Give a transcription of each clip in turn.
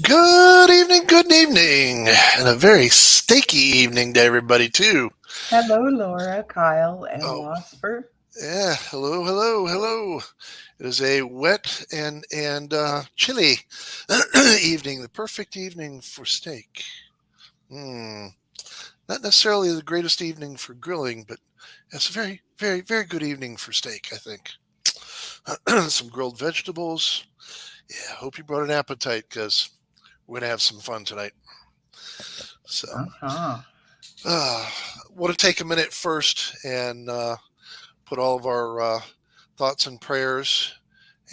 Good evening, and a very steaky evening to everybody too. Hello, Laura, Kyle, and Oh, Losper. yeah. Hello. It is a wet and chilly evening. The perfect evening for steak. Hmm. Not necessarily the greatest evening for grilling, but it's a very good evening for steak. I think some grilled vegetables. Yeah. Hope you brought an appetite because we're gonna have some fun tonight. So. Uh-huh. Uh, want to take a minute first and put all of our thoughts and prayers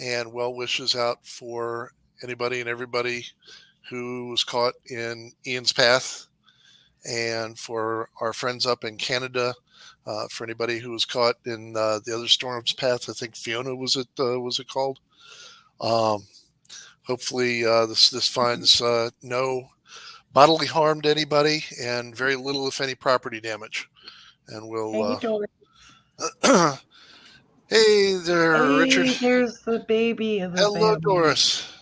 and well wishes out for anybody and everybody who was caught in Ian's path, and for our friends up in Canada, for anybody who was caught in the other storm's path. I think Fiona was it called? Um, hopefully this finds no bodily harm to anybody and very little, if any, property damage. And Hey, we'll Doris. Hey there, Richard. Hey, there's the baby of the Hello, family. Doris.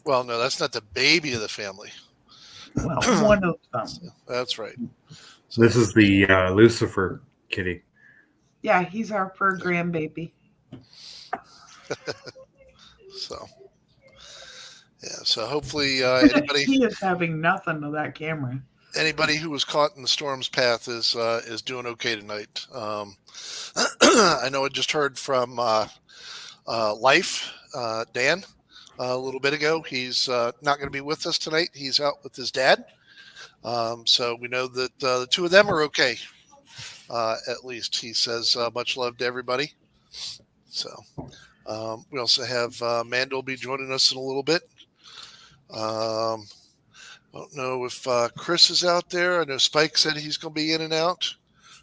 Well, no, that's not the baby of the family. Well, one of them. That's right. So, This is the Lucifer kitty. Yeah, he's our fur grandbaby. so yeah. So hopefully, He is having nothing of that camera. anybody who was caught in the storm's path is doing okay tonight. I know I just heard from Life Dan a little bit ago. He's not going to be with us tonight. He's out with his dad. So we know that the two of them are okay. At least he says much love to everybody. So we also have Mandel be joining us in a little bit. I don't know if Chris is out there. I know Spike said he's going to be in and out.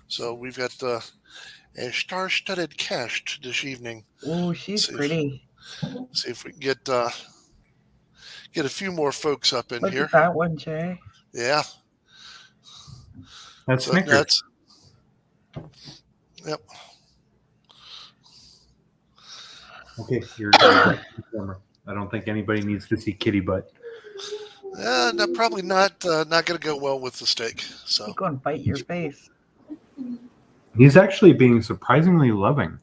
So we've got a star-studded cast this evening. Oh, she's pretty. See if we can get a few more folks up in Look here. at that one, Jay. Yeah. That's So Snickers. that's yep. Okay, you're I don't think anybody needs to see kitty butt. No, probably not going to go well with the steak. So He's going to bite your face. He's actually being surprisingly loving.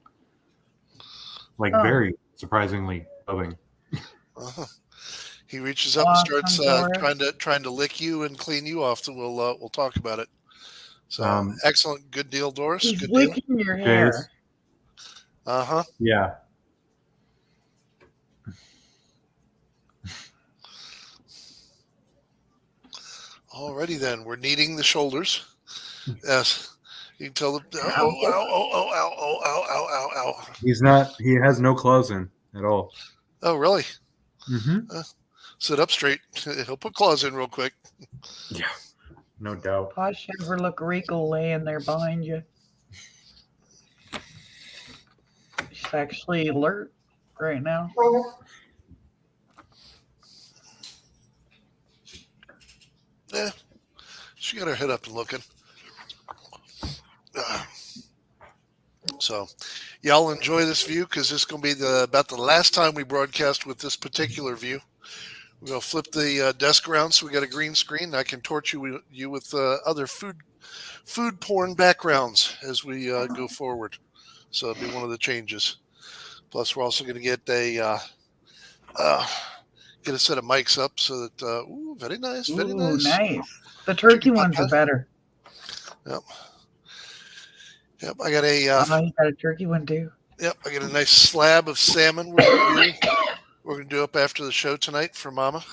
Like Oh. very surprisingly loving. uh he reaches up and starts Doris. trying to lick you and clean you off. So we'll talk about it. So excellent, good deal, Doris. He's Good licking deal. your hair. Yeah. Alrighty then, we're kneading the shoulders. Yes. You can tell them, ow. He's not. He has no claws in at all. Oh, really? Mm-hmm. Sit up straight. He'll put claws in real quick. Yeah, no doubt. Hush, ever look Regal laying there behind you. She's actually alert right now. Yeah, she got her head up and looking. So, y'all enjoy this view because this is going to be about the last time we broadcast with this particular view. We're going to flip the desk around so we got a green screen. I can torch you with other food porn backgrounds as we go forward. So it'll be one of the changes. Plus, we're also going to get a set of mics up so that very nice. Nice. The turkey ones are better. Yep. I got a. You got a turkey one too. Yep, I got a nice slab of salmon we're gonna do up after the show tonight for Mama.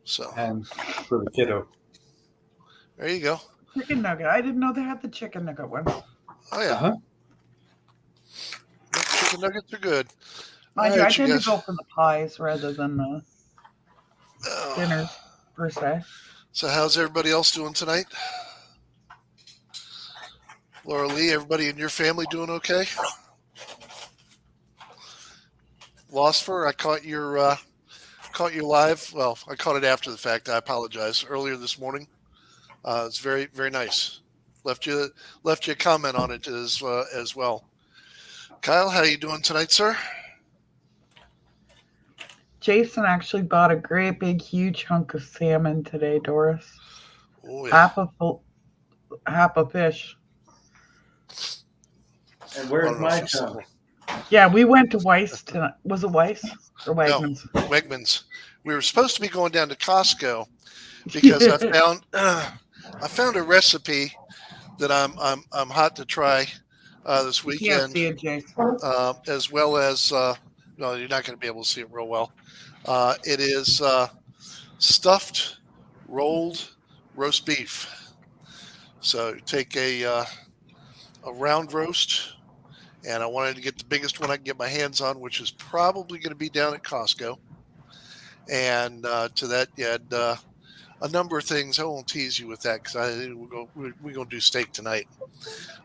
So and for the kiddo. There you go. Chicken nugget. I didn't know they had the chicken nugget one. Oh yeah. Uh-huh. Chicken nuggets are good. I tend to go for the pies rather than the dinners per se. So how's everybody else doing tonight? Laura Lee, everybody in your family doing okay? Losfer, I caught your live. Well, I caught it after the fact. I apologize. Earlier this morning, it's very very nice. Left you a comment on it as well. Kyle, how you doing tonight, sir? Jason actually bought a great big huge hunk of salmon today, Doris. Oh yeah. Half a fish. And I where's don't know if my it's the chunk? whole- Yeah, we went to Weiss tonight. Was it Weiss or Wegmans? Wegmans. We were supposed to be going down to Costco because I found a recipe that I'm hot to try this You can't weekend, see it, Jason. as well as no, you're not going to be able to see it real well. It is stuffed rolled roast beef. So take a round roast, and I wanted to get the biggest one I can get my hands on, which is probably going to be down at Costco. And to that, you had a number of things. I won't tease you with that because we're going to do steak tonight.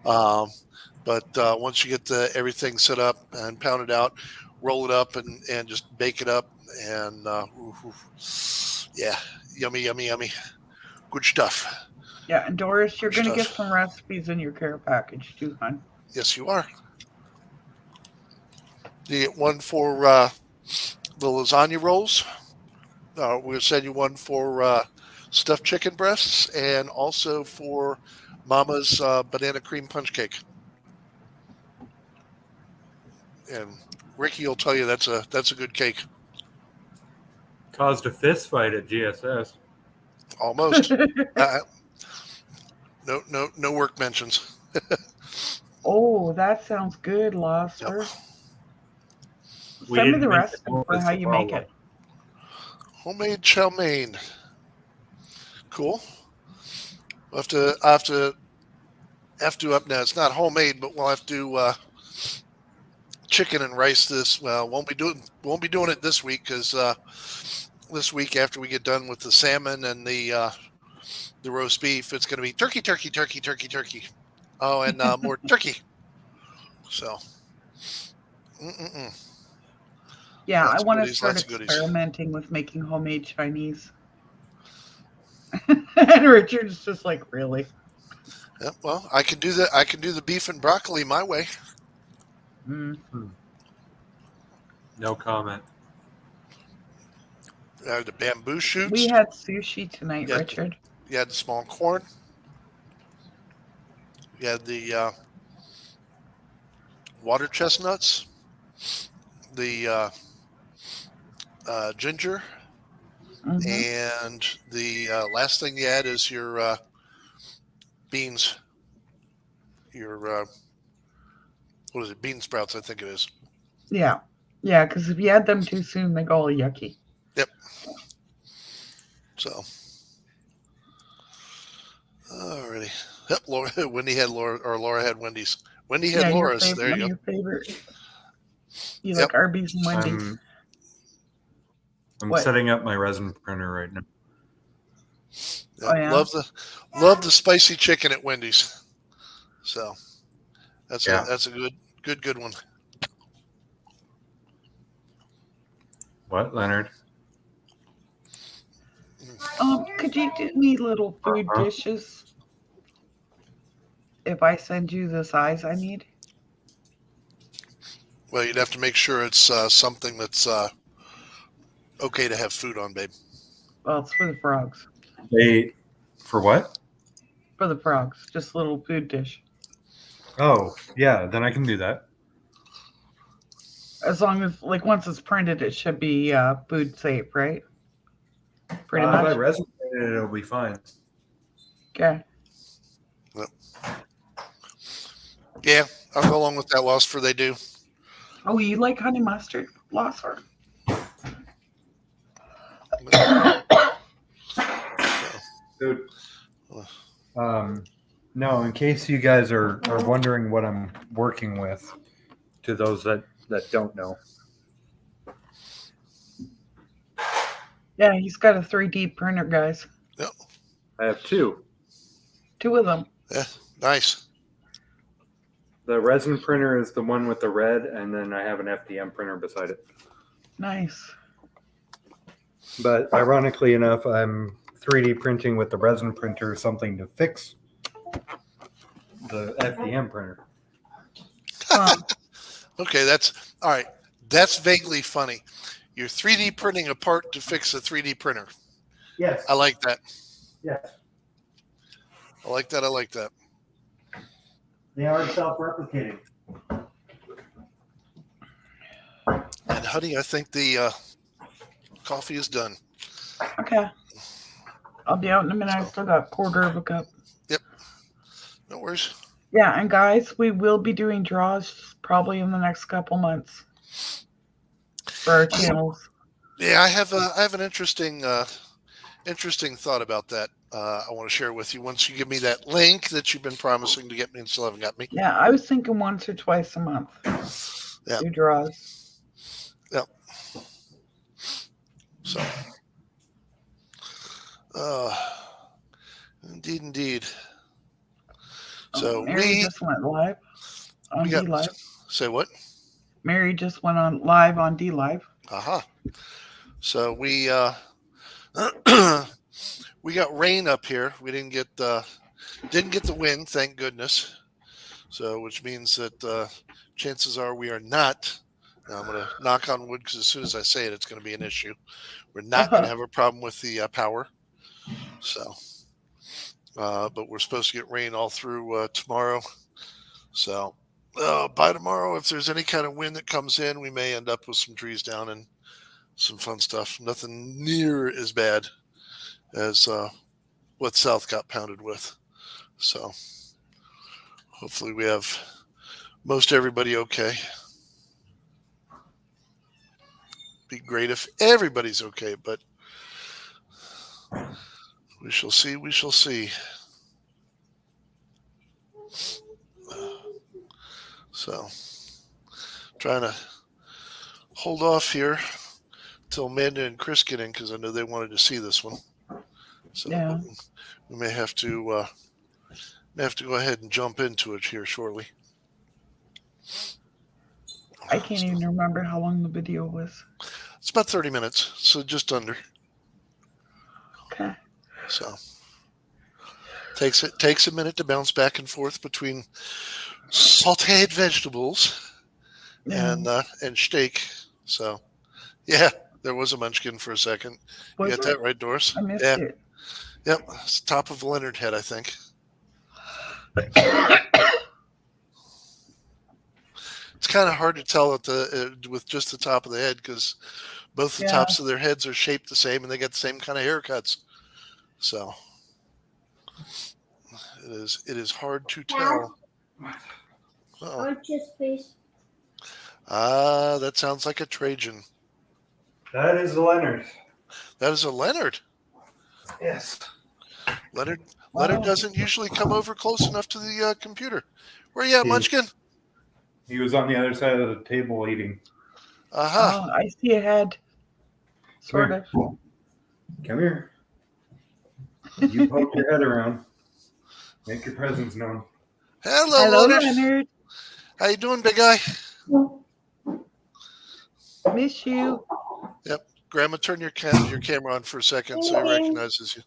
But once you get everything set up and pound it out, roll it up and just bake it up. And yeah, yummy, yummy, yummy. Good stuff. Yeah, and Doris, you're Good going to get stuff. some recipes in your care package too, hon. Yes, you are. You get one for the lasagna rolls. We'll send you one for stuffed chicken breasts and also for Mama's banana cream punch cake. And Ricky will tell you that's a good cake. Caused a fist fight at GSS. Almost. No work mentions. Oh, that sounds good, Losser. We Send me didn't the make recipe the for how you make problem. it. Homemade chow mein. Cool. I have to up now. It's not homemade, but we'll have to chicken and rice this. Well, won't be doing it this week because this week after we get done with the salmon and the roast beef, it's going to be turkey. Oh, and more turkey. So, Yeah, Lots I of want to goodies, start lots of goodies. experimenting with making homemade Chinese. And Richard's just like, really? yeah, well, I can do the beef and broccoli my way. Mm. No comment. The bamboo shoots. We had sushi tonight, Yeah. Richard. You had the small corn. You had the water chestnuts, the ginger, Mhm. and the last thing you had is your beans. Your what is it? Bean sprouts, I think it is. Yeah, because if you add them too soon, they go all yucky. Yep. So, alrighty. Yep, Laura had Wendy's. Wendy had Yeah, Laura's. There you go. Your favorite. You Yep. like Arby's and Wendy's. I'm What? setting up my resin printer right now. Yeah, Oh, yeah? Love the spicy chicken at Wendy's. So that's Yeah. a good one. What, Leonard? Could you do me little food Uh-huh. dishes if I send you the size I need? Well, you'd have to make sure it's something that's okay to have food on, babe. Well, it's for the frogs. For what? For the frogs, just a little food dish. Oh, yeah, then I can do that. As long as, like, once it's printed, it should be food safe, right? Pretty If I much. resin print it, it'll be fine. Okay. Yeah, I'll go along with that, Losfer. They do. Oh, you like honey mustard, Losser? Dude. No, in case you guys are wondering what I'm working with, to those that don't know. Yeah, he's got a 3D printer, guys. I have two. 2 of them. Yeah, nice. The resin printer is the one with the red, and then I have an FDM printer beside it. Nice. But ironically enough, I'm 3D printing with the resin printer something to fix the FDM printer. Huh. Okay, that's all right. That's vaguely funny. You're 3D printing a part to fix a 3D printer. Yes. I like that. Yes. I like that. I like that. They are self-replicating. And honey, I think the coffee is done. Okay. I'll be out in a minute. I still got a quarter of a cup. Yep. No worries. Yeah, and guys, we will be doing draws probably in the next couple months for our channels. Yeah, I have an interesting thought about that. I want to share with you once you give me that link that you've been promising to get me and still haven't got me. Yeah, I was thinking once or twice a month. Yeah. Do draws. Yep. So, indeed. So Mary just went live on D Live. Say what? Mary just went on live on D Live. Aha. So we we got rain up here. We didn't get the wind, thank goodness. So which means that chances are we are not. I'm going to knock on wood because as soon as I say it, it's going to be an issue. We're not going to have a problem with the power. So, but we're supposed to get rain all through tomorrow. So by tomorrow, if there's any kind of wind that comes in, we may end up with some trees down and some fun stuff. Nothing near as bad as what South got pounded with. So hopefully we have most everybody okay. Be great if everybody's okay, but we shall see. We shall see. So trying to hold off here till Amanda and Chris get in because I know they wanted to see this one. So yeah. we may have to go ahead and jump into it here shortly. I can't even remember how long the video was. It's about 30 minutes, so just under. Okay. So takes a minute to bounce back and forth between sautéed vegetables and steak. So yeah, there was a munchkin for a second. You got that right, Doris? I missed it. Yep, it's the top of Leonard head, I think. It's kind of hard to tell with just the top of the head because both the tops of their heads are shaped the same and they get the same kind of haircuts. So it is hard to tell. That sounds like a Trajan. That is a Leonard. That is a Leonard. Yes. Leonard doesn't usually come over close enough to the computer. Where you at, Munchkin? He was on the other side of the table eating. Uh-huh. I see a head. Sort of. Come here. You poke your head around. Make your presence known. Hello, Leonard. How you doing, big guy? Miss you. Yep. Grandma, turn your camera on for a second so he recognizes you.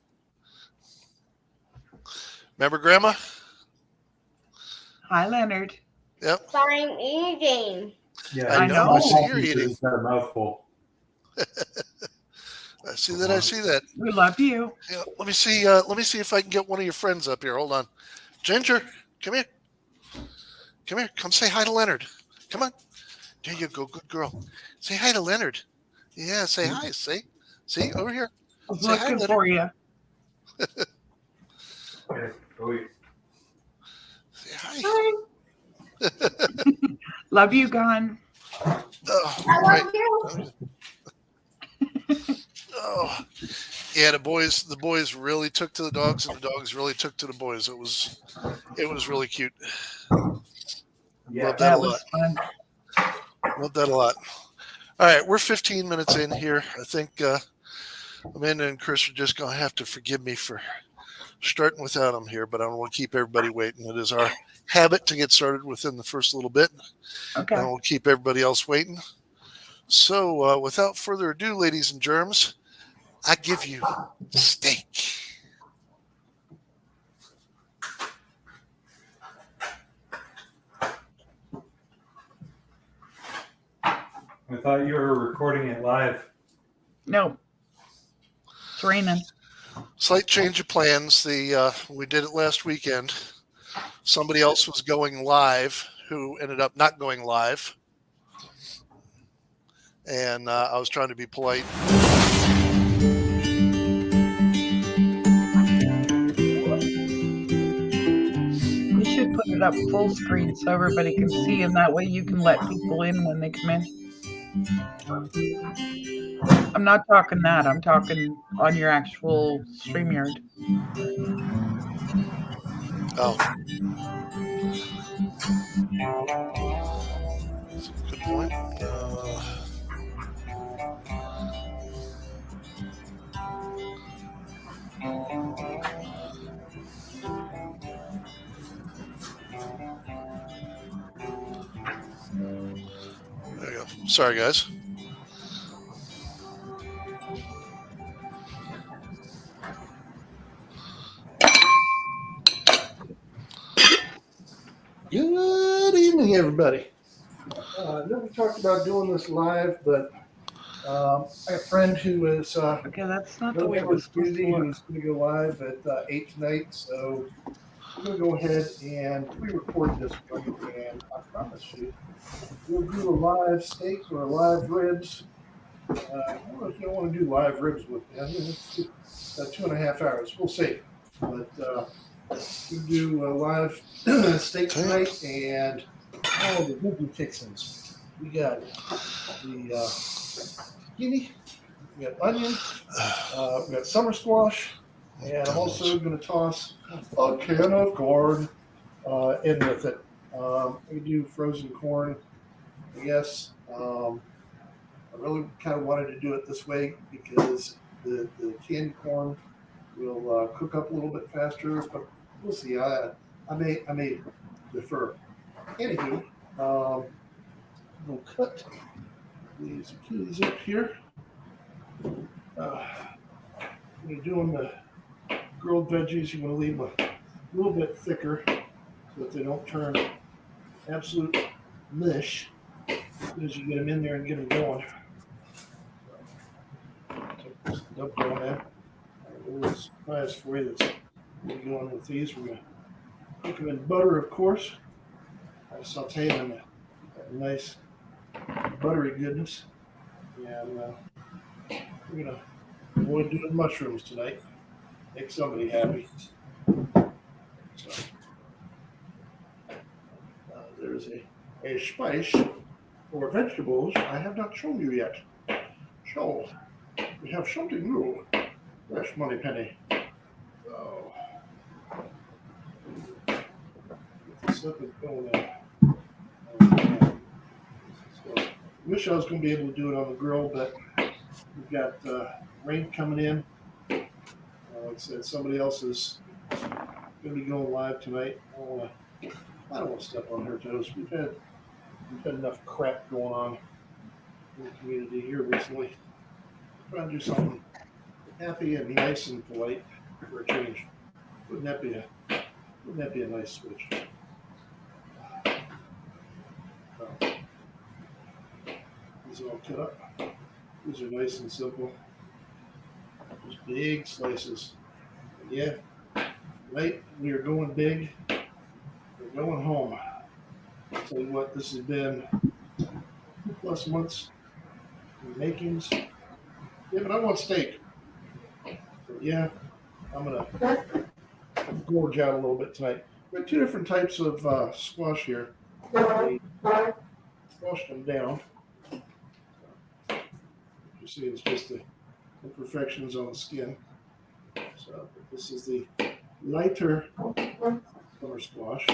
Remember Grandma? Hi, Leonard. Yep. I'm eating. Yeah, I know. I see you're eating. He's got a mouthful. I see that. I see that. We love you. Yeah, let me see if I can get one of your friends up here. Hold on. Ginger, come here. Come here. Come say hi to Leonard. Come on. There you go. Good girl. Say hi to Leonard. Yeah, say hi. See? Over here. I was Say hi, looking Leonard. for you. Okay, go eat. Say hi. Love you, Gon. Oh, I right. love you. Oh, yeah. The boys really took to the dogs, and the dogs really took to the boys. It was really cute. Yeah, Loved that That a lot. was fun. Loved that a lot. All right, we're 15 minutes in here. I think Amanda and Chris are just going to have to forgive me for starting without them here, but I don't want to keep everybody waiting. It is our habit to get started within the first little bit. Okay. And we'll keep everybody else waiting. So without further ado, ladies and germs, I give you steak. I thought you were recording it live. No, it's raining. Slight change of plans. We did it last weekend. Somebody else was going live who ended up not going live. And I was trying to be polite. You should put it up full screen so everybody can see, and that way you can let people in when they come in. I'm not talking that. I'm talking on your actual StreamYard. Oh. Good point. There you go. Sorry, guys. Good evening, everybody. I know we talked about doing this live, but I have a friend who is Okay, that's not the way it was supposed to who's look. going to go live at 8 tonight. So we're going to go ahead and pre-record this one, and I promise you, we'll do a live steak or a live ribs. I don't know if you want to do live ribs with me. I mean, it's 2.5 hours. We'll see. But we do a live steak tonight, and all the goopy fixings. We got the zucchini, we got onion, we got summer squash, and I'm also going to toss a can of corn in with it. We do frozen corn, I guess. I really kind of wanted to do it this way because the canned corn will cook up a little bit faster, but we'll see. I may defer. Anywho, we'll cut these zucchinis up here. When you're doing the grilled veggies, you want to leave them a little bit thicker so that they don't turn absolute mush as you get them in there and get them going. Take this dump on there. A little surprise for you that's going with these. We're going to cook them in butter, of course. I saute them in that nice buttery goodness. And we're going to avoid doing mushrooms tonight. Make somebody happy. So, there's a spice for vegetables I have not shown you yet. So, we have something new. Fresh Money Penny. So, get this up and going in. So, I wish I was going to be able to do it on the grill, but we've got rain coming in. Like I said, somebody else is going to be going live tonight. I don't want to step on her toes. We've had enough crap going on in the community here recently. Trying to do something happy and nice and polite for a change. Wouldn't that be a nice switch? These are all cut up. These are nice and simple. Just big slices. And yeah, tonight we are going big. We're going home. I'll tell you what, this has been 2+ months in the makings. Yeah, but I want steak. But yeah, I'm gonna gorge out a little bit tonight. We have 2 different types of squash here. We squashed them down. You see, it's just the imperfections on the skin. So this is the lighter summer squash.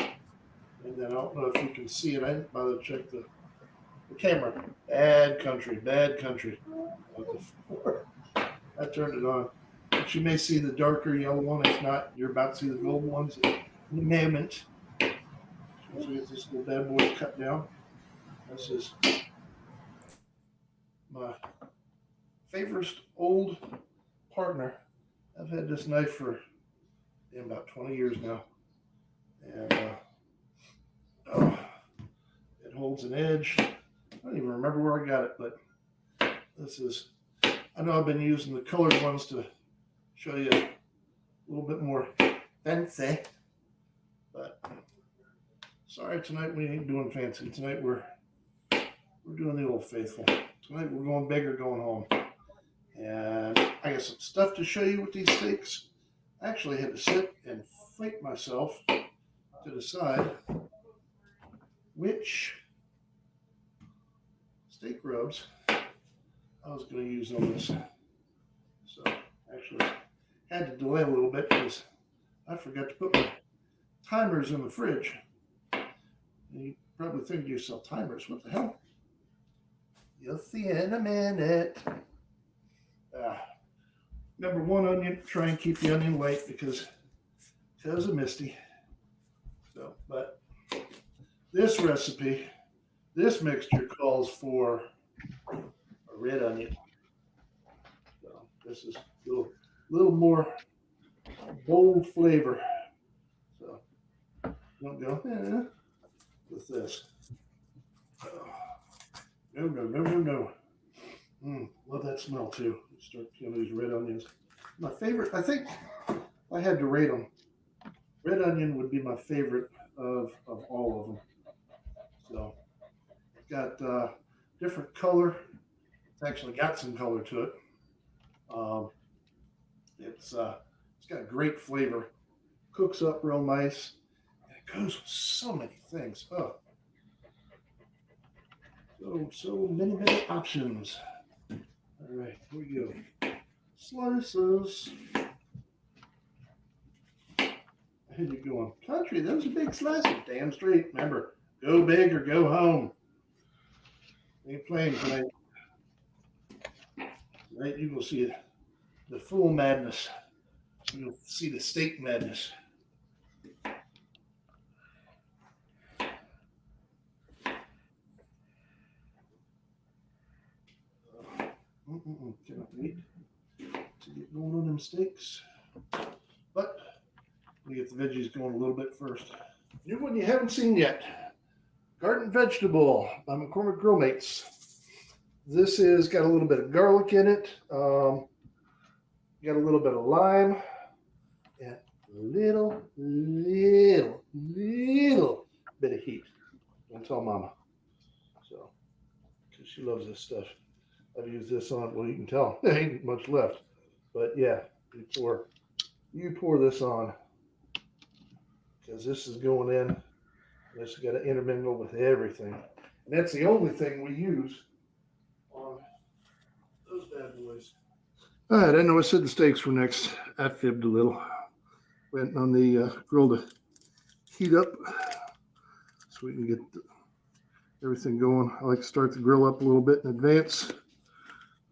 And then I don't know if you can see it. I didn't bother to check the camera. Bad country. I turned it on. But you may see the darker yellow one. If not, you're about to see the gold ones. The mammoth. So we get this little bad boy cut down. This is my favorite old partner. I've had this knife for about 20 years now. And it holds an edge. don't even remember where I got it, but this is, I know I've been using the colored ones to show you a little bit more fancy, but sorry, tonight we ain't doing fancy. Tonight we're doing the old faithful. Tonight we're going big or going home. And I got some stuff to show you with these steaks. I actually had to sit and fight myself to decide which steak rubs I was going to use on this. So actually had to delay a little bit because I forgot to put my timers in the fridge. And you probably think to yourself, timers, what the hell? You'll see in a minute. Number one, onion. Try and keep the onion light because of Misty. So, but this recipe, this mixture calls for a red onion. So this is a little more bold flavor. So don't go with this. No. Love that smell too. Start killing these red onions. My favorite, I think, if I had to rate them, red onion would be my favorite of all of them. So it's got different color. It's actually got some color to it. It's got great flavor. Cooks up real nice. And it goes with so many things. Oh. So many options. All right, here we go. Slices. Here you going. Country, those are big slices. Damn straight. Remember, go big or go home. Ain't playing tonight. Tonight you will see the full madness. You'll see the steak madness. Cannot wait to get going on them steaks. But we get the veggies going a little bit first. New one you haven't seen yet. Garden Vegetable by McCormick Grill Mates. This is got a little bit of garlic in it. Got a little bit of lime. And a little bit of heat. Don't tell Mama. So, because she loves this stuff. I've used this on, well, you can tell, there ain't much left. But yeah, you pour this on because this is going in. This has got to intermingle with everything. And that's the only thing we use on those bad boys. All right, I know I said the steaks were next. I fibbed a little. Went on the grill to heat up so we can get everything going. I like to start the grill up a little bit in advance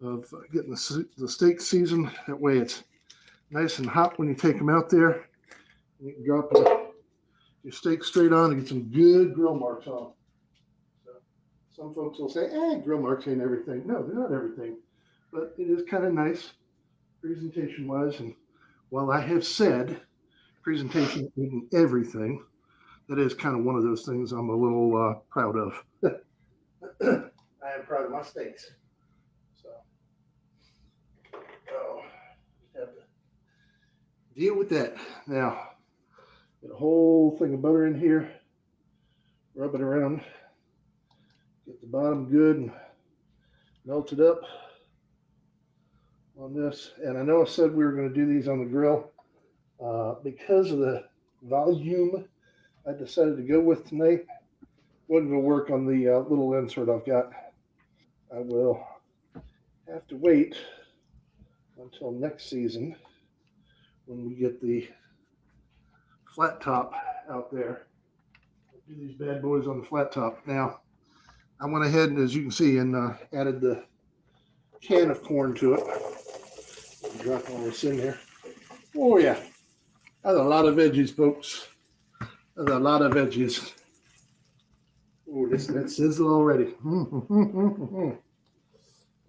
of getting the steak seasoned. That way it's nice and hot when you take them out there. You can drop your steak straight on and get some good grill marks on. So some folks will say, grill marks ain't everything. No, they're not everything. But it is kind of nice presentation-wise. And while I have said presentation isn't everything, that is kind of one of those things I'm a little proud of. I am proud of my steaks. So, just have to deal with that. Now, get a whole thing of butter in here, rub it around, get the bottom good and melt it up on this. And I know I said we were going to do these on the grill. Because of the volume I decided to go with tonight, wasn't going to work on the little insert I've got. I will have to wait until next season when we get the flat top out there. We'll do these bad boys on the flat top. Now, I went ahead and, as you can see, and added the can of corn to it. Drop all this in there. Oh, yeah. That's a lot of veggies, folks. That's a lot of veggies. Oh, that sizzle already.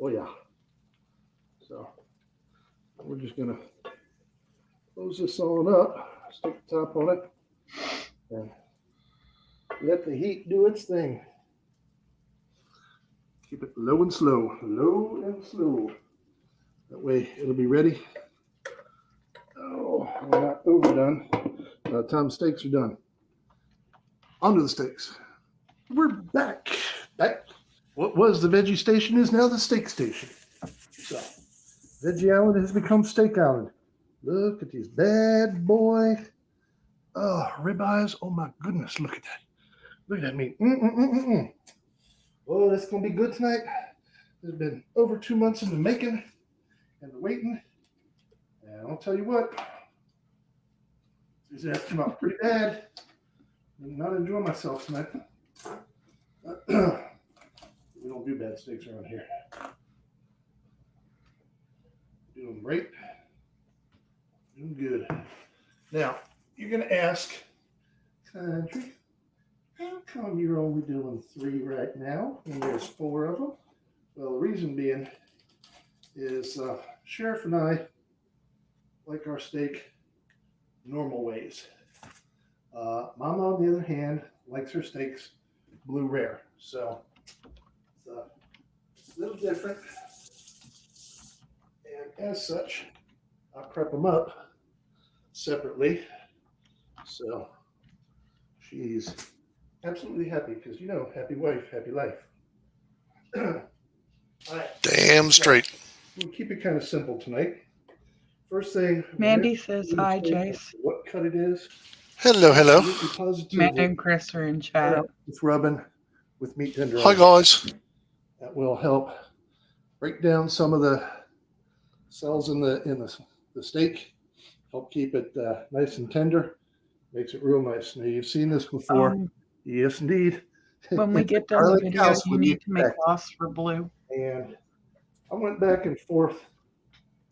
Oh, yeah. So we're just going to close this on up, stick the top on it, and let the heat do its thing. Keep it low and slow. Low and slow. That way it'll be ready. Oh, we're not overdone. By the time the steaks are done. Onto the steaks. We're back. Back. What was the veggie station is now the steak station. So, Veggie Island has become Steak Island. Look at these bad boy. Oh, ribeyes. Oh my goodness. Look at that. Look at that meat. Oh, that's going to be good tonight. It's been over 2 months in the making and the waiting. And I'll tell you what. These ass come out pretty bad. I'm not enjoying myself tonight. We don't do bad steaks around here. Doing great. Doing good. Now, you're going to ask, Country, how come you're only doing 3 right now when there's 4 of them? Well, the reason being is Sheriff and I like our steak normal ways. Mama, on the other hand, likes her steaks blue rare. So it's a little different. And as such, I prep them up separately. So she's absolutely happy because, you know, happy wife, happy life. All right. Damn straight. We'll keep it kind of simple tonight. First thing, Mandy says hi, Jace. what cut it is. Hello, hello. Absolutely positively Amanda and Chris are in chat. It's rubbing with meat tenderizer. Hi, guys. That will help break down some of the cells in the steak. Help keep it nice and tender. Makes it real nice. Now you've seen this before. Yes, indeed. When we get done the Garlic video, house you would need be to make back. sauce for Blue. And I went back and forth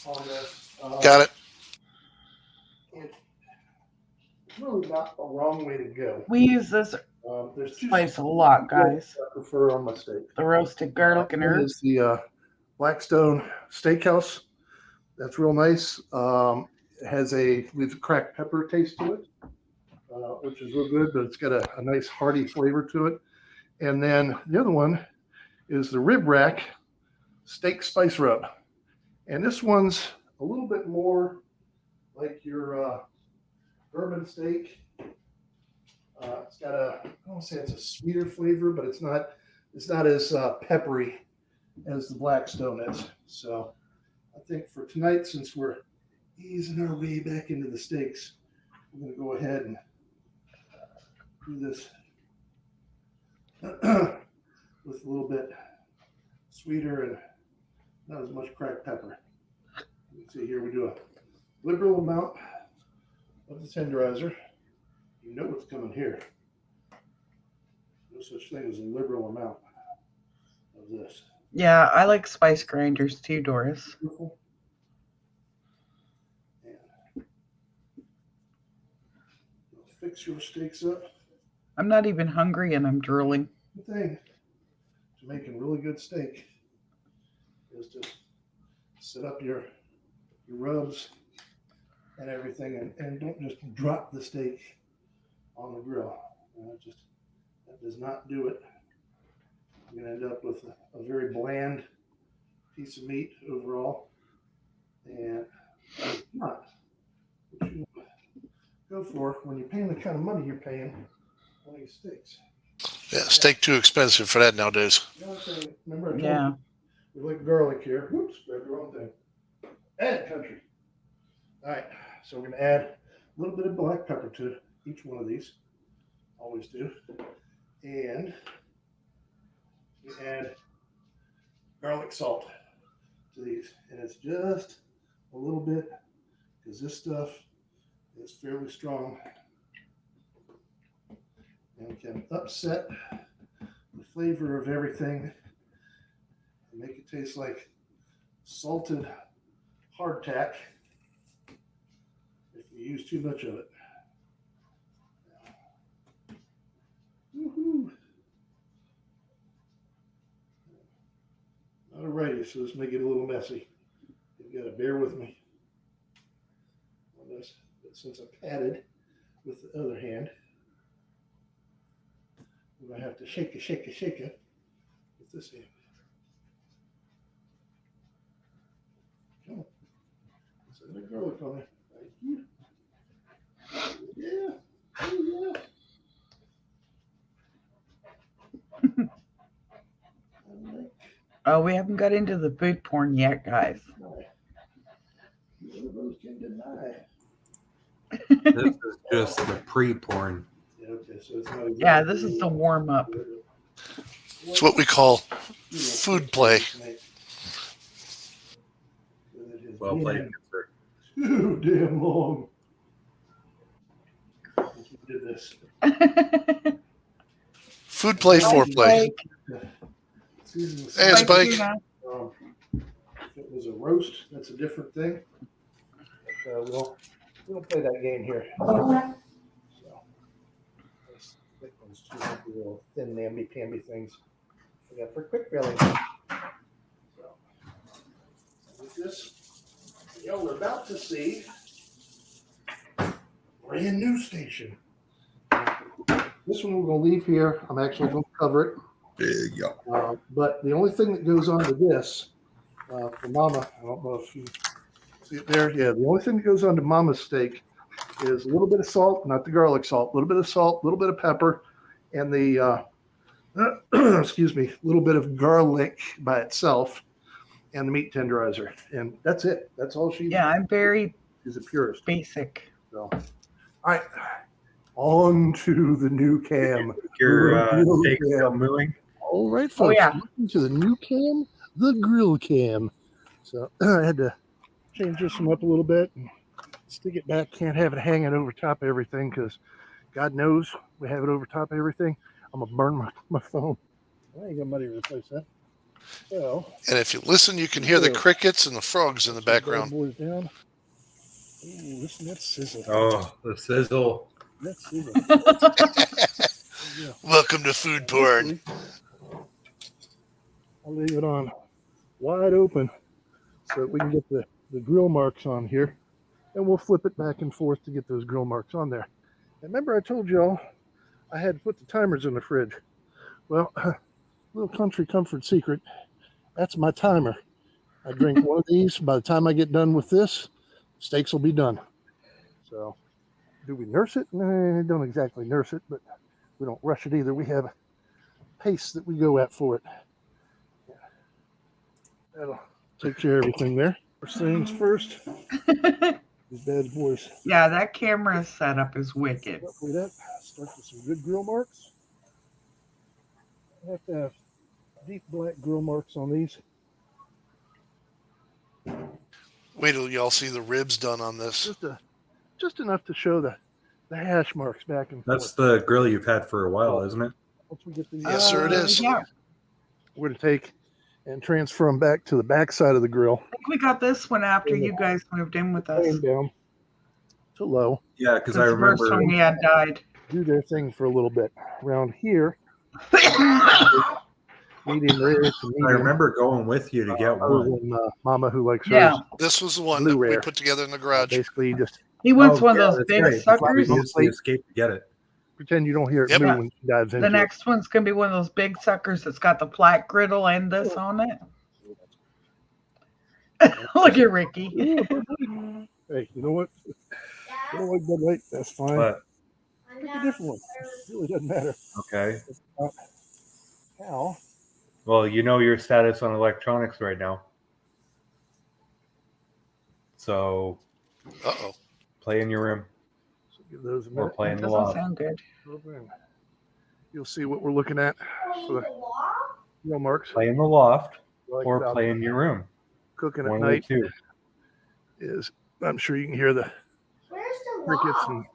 on this. Got it. It's really not a wrong way to go. We use this There's 2 spice a lot, guys. I prefer on my steak. The roasted garlic and One herbs. is the Blackstone Steakhouse. That's real nice. It has with cracked pepper taste to it, which is real good, but it's got a nice hearty flavor to it. And then the other one is the Rib Rack Steak Spice Rub. And this one's a little bit more like your bourbon steak. It's got I don't want to say it's a sweeter flavor, but it's not as peppery as the Blackstone is. So I think for tonight, since we're easing our way back into the steaks, we're going to go ahead and do this with a little bit sweeter and not as much cracked pepper. You can see here we do a liberal amount of the tenderizer. You know what's coming here. No such thing as a liberal amount of this. Yeah, I like spice grinders too, Doris. Beautiful. And fix your steaks up. I'm not even hungry and I'm drooling. The thing to making really good steak is to set up your rubs and everything, and don't just drop the steak on the grill. That does not do it. You're going to end up with a very bland piece of meat overall, and that's not what you go for when you're paying the kind of money you're paying on these steaks. Yeah, steak too expensive for that nowadays. The other thing, remember I told Yeah. you, we like garlic here. Whoops, grabbed the wrong thing. Add Country. All right, so we're going to add a little bit of black pepper to each one of these. Always do. And we add garlic salt to these. And it's just a little bit because this stuff is fairly strong and can upset the flavor of everything and make it taste like salted hardtack if you use too much of it. Woohoo! Alrighty, so this may get a little messy. You gotta bear with me on this, but since I patted with the other hand, we're gonna have to shake it with this hand. Send a garlic on it. Thank you. Yeah. Oh, yeah. Oh, we haven't got into the food porn yet, guys. None of those can deny. This is just the pre-porn. Yeah, okay, so it's not Yeah, this is the warm up. It's what we call food play. Well played, sir. Too damn long. You did this. Food play, foreplay. Hey, Spike. If it was a roast, that's a different thing. But, we don't play that game here. So, let's pick those two little thin namby-pamby things we got for quick filling. So, with this, y'all are about to see brand new station. This one we're going to leave here. I'm actually going to cover it. But the only thing that goes on to this, for Mama, I don't know if you see it there. Yeah, the only thing that goes on to Mama's steak is a little bit of salt, not the garlic salt, a little bit of salt, a little bit of pepper, and the, excuse me, a little bit of garlic by itself, and the meat tenderizer. And that's it. That's all she Yeah, I'm very She's a purist. basic. So, all right, on to the new cam. Your Grill steak still cam. mooing? All right, folks. yeah. Welcome to the new cam, the grill cam. So I had to change this one up a little bit and stick it back. Can't have it hanging over top of everything because God knows we have it over top of everything. I'm gonna burn my phone. I ain't got money to replace that. So And if you listen, you can hear the crickets and the frogs in the background. boys down. Ooh, listen to that sizzle. Oh, the sizzle. That sizzle. Yeah. Welcome to food porn. I'll leave it on wide open so that we can get the grill marks on here, and we'll flip it back and forth to get those grill marks on there. And remember I told y'all I had to put the timers in the fridge. Well, little country comfort secret, that's my timer. I drink one of these. By the time I get done with this, steaks will be done. So do we nurse it? No, don't exactly nurse it, but we don't rush it either. We have a pace that we go at for it. That'll take care of everything there. First things first. These bad boys. Yeah, that camera setup is wicked. Hopefully that starts with some good grill marks. I have to have deep black grill marks on these. Wait till y'all see the ribs done on this. Just enough to show the hash marks back and That's forth. the grill you've had for a while, isn't it? Once we get these, Yes, sir, it is. Yeah, we're to take and transfer them back to the back side of the grill. I think we got this one after you guys moved in with us. Laying down to low. Yeah, because That's I the first remember. one we had died. Do their thing for a little bit. Around here, medium rare to medium. I remember going with you to get Other one. than Mama who likes Yeah. hers. This was the one Blue that we rare. put together in the garage. Basically, you just He wants Oh, one yeah, of those that's big right. suckers. We used the escape to get it. pretend you don't hear it Yep. move when she dives into The next one's gonna be one of those big suckers that's got the flat griddle and this on it. Look at Ricky. it. Hey, you know what? You don't like Bud Light? That's fine. But Pick a different one. It really doesn't matter. okay. How? Well, you know your status on electronics right now. So Uh-oh. play in your room So give those a or minute. play in the Doesn't loft. sound good. You'll see what we're looking at for the grill marks. Play in the loft Like or about play in your room. cooking at One of the night two. is, I'm sure you can hear the crickets and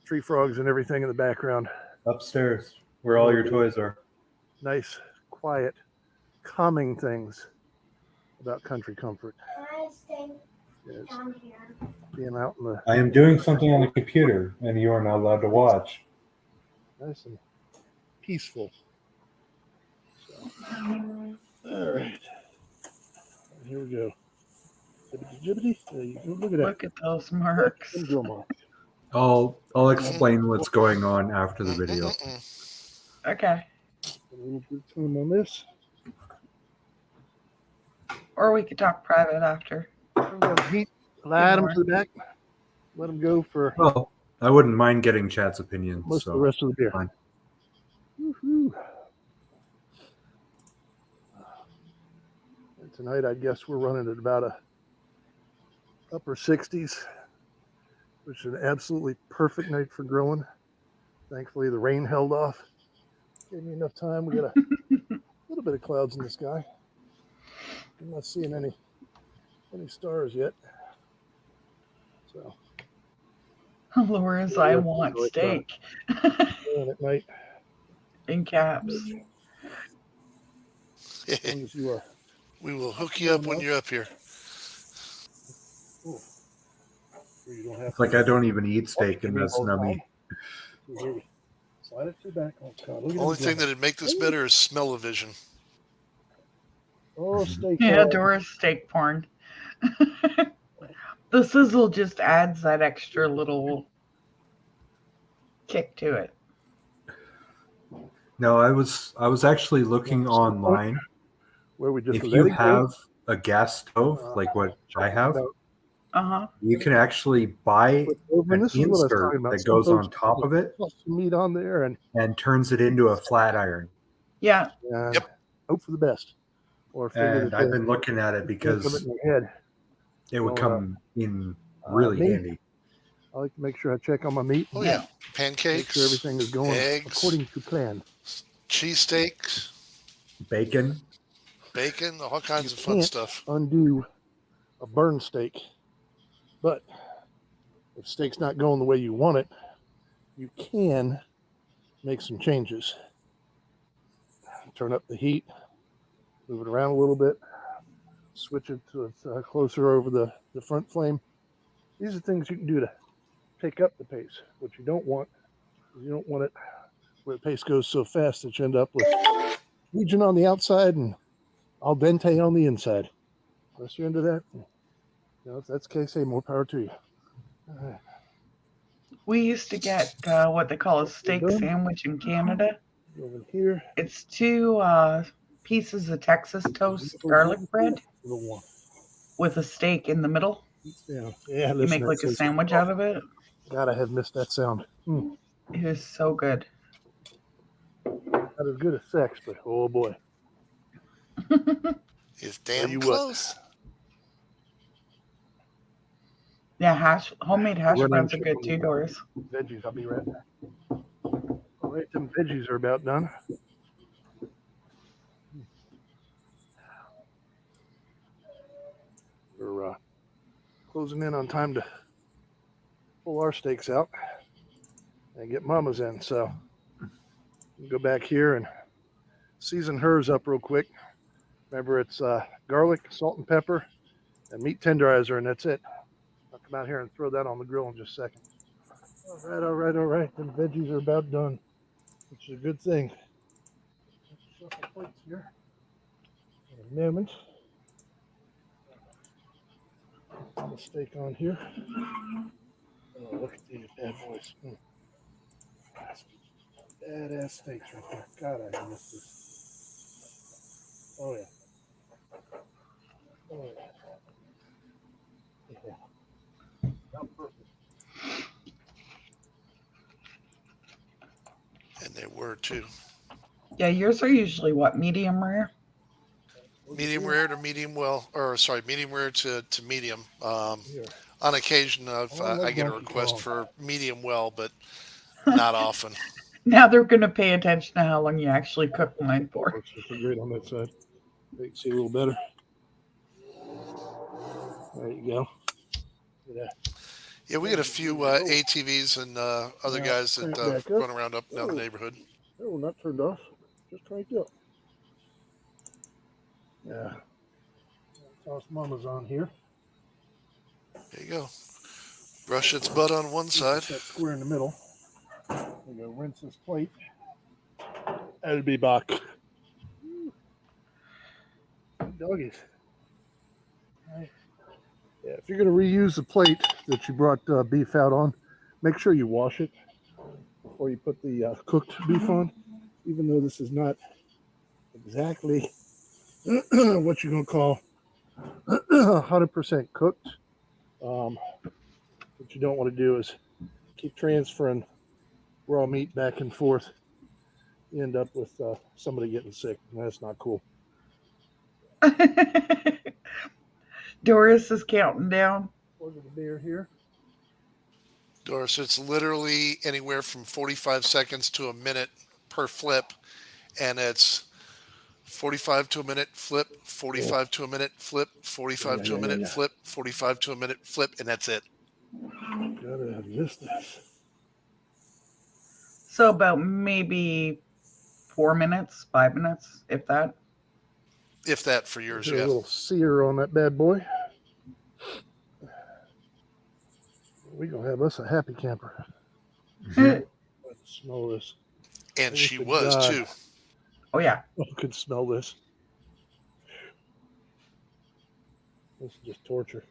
tree frogs and everything in the background. Upstairs, where all your toys are. Nice, quiet, calming things about country comfort. Is being out in the I am doing something on the computer, and you are not allowed to watch. nice and peaceful. So, all right. Here we go. Jibbity jibbity. There you go. Look at that. Look at those marks. Some grill marks. I'll explain what's going on after the video. Mm-mm. Okay. A little bit of time on this. Or we could talk private after. Turn down the heat. Slide them to the back. Let them go for Well, I wouldn't mind getting Chad's opinion. most So of the rest of the beer. fine. Woo-hoo. And tonight, I guess we're running at about a upper 60s, which is an absolutely perfect night for grilling. Thankfully, the rain held off. Gave me enough time. We got a little bit of clouds in the sky. I'm not seeing any stars yet. So Laura's I want steak grilling at night, in caps. as long as you are. We will hook you up when you're up here. Ooh. You don't have It's like I don't even eat steak and that's nummy. Slide it to the back. Oh, God. Look at Only them thing go. that'd make this better is smell-o-vision. Oh, steak. Yeah, Dora's steak porn. The sizzle just adds that extra little kick to it. No, I was actually looking online. Where we just If let you it go. have a gas stove like what I have, Uh-huh. you can actually buy And an this is what I was insert talking about. that Some goes on folks top of it toss some meat on there and and turns it into a flat iron. Yeah. Yep. hope for the best. Or figure And that I've been looking at it because in your head. it would Well, come in really me? handy. I like to make sure I check on my meat. Oh and yeah, Make pancakes, sure everything is going eggs, according to plan. cheesesteaks, Bacon. bacon, all kinds You of fun can't stuff. Undo a burn steak, but if steak's not going the way you want it, you can make some changes. Turn up the heat, move it around a little bit, switch it to closer over the front flame. These are things you can do to pick up the pace. What you don't want is you don't want it where the pace goes so fast that you end up with region on the outside and al dente on the inside. Unless you're into that, if that's the case, hey, more power to you. All right. We used to get what they call a steak sandwich in Canada. Over here. It's 2 pieces of Texas toast garlic bread Little one. with a steak in the middle. Yeah. Yeah. You make like a sandwich out of it. God, I have missed that sound. It is so good. Not as good as sex, but oh boy. It's damn you what. close. Yeah, homemade hash Running browns are good chicken. too, Doris. Veggies, I'll be right back. All right, them veggies are about done. We're closing in on time to pull our steaks out and get Mama's in. So we'll go back here and season hers up real quick. Remember, it's garlic, salt, and pepper, and meat tenderizer, and that's it. I'll come out here and throw that on the grill in just a second. All right. Them veggies are about done, which is a good thing. Shuffle plates here in a moment. Put the steak on here. Oh, look at these bad boys. Badass steaks right there. God, I miss this. Oh, yeah. Oh, yeah. Not perfect. And they were too. Yeah, yours are usually what, medium rare? Medium rare to medium well, or sorry, medium rare to medium. Here. On occasion, I get a request for medium well, but not often. Now they're going to pay attention to how long you actually cook mine for. Looks great on that side. You can see a little better. There you go. Look at that. Yeah, we get a few ATVs and other guys that Back up. run around up down the neighborhood. Oh, not turned off. Just cranked up. Yeah. Toss Mama's on here. There you go. Brush its butt on one side. That square in the middle. We go rinse this plate. That'll be back. Doggies. All right. Yeah, if you're going to reuse the plate that you brought beef out on, make sure you wash it before you put the cooked beef on, even though this is not exactly what you're going to call 100% cooked. What you don't want to do is keep transferring raw meat back and forth. You end up with somebody getting sick, and that's not cool. Doris is counting down. Look at the beer here. Doris, it's literally anywhere from 45 seconds to a minute per flip, and it's 45 to a minute flip, 45 to a minute flip, 45 to a minute flip, 45 to a minute flip, and that's it. Gotta have missed this. So about maybe 4 minutes, 5 minutes, if that. If that for yours, Get a yeah. little sear on that bad boy. We're gonna have us a happy camper. Let's smell this. And Oh, she good was God. too. Oh yeah. I could smell this. This is just torture.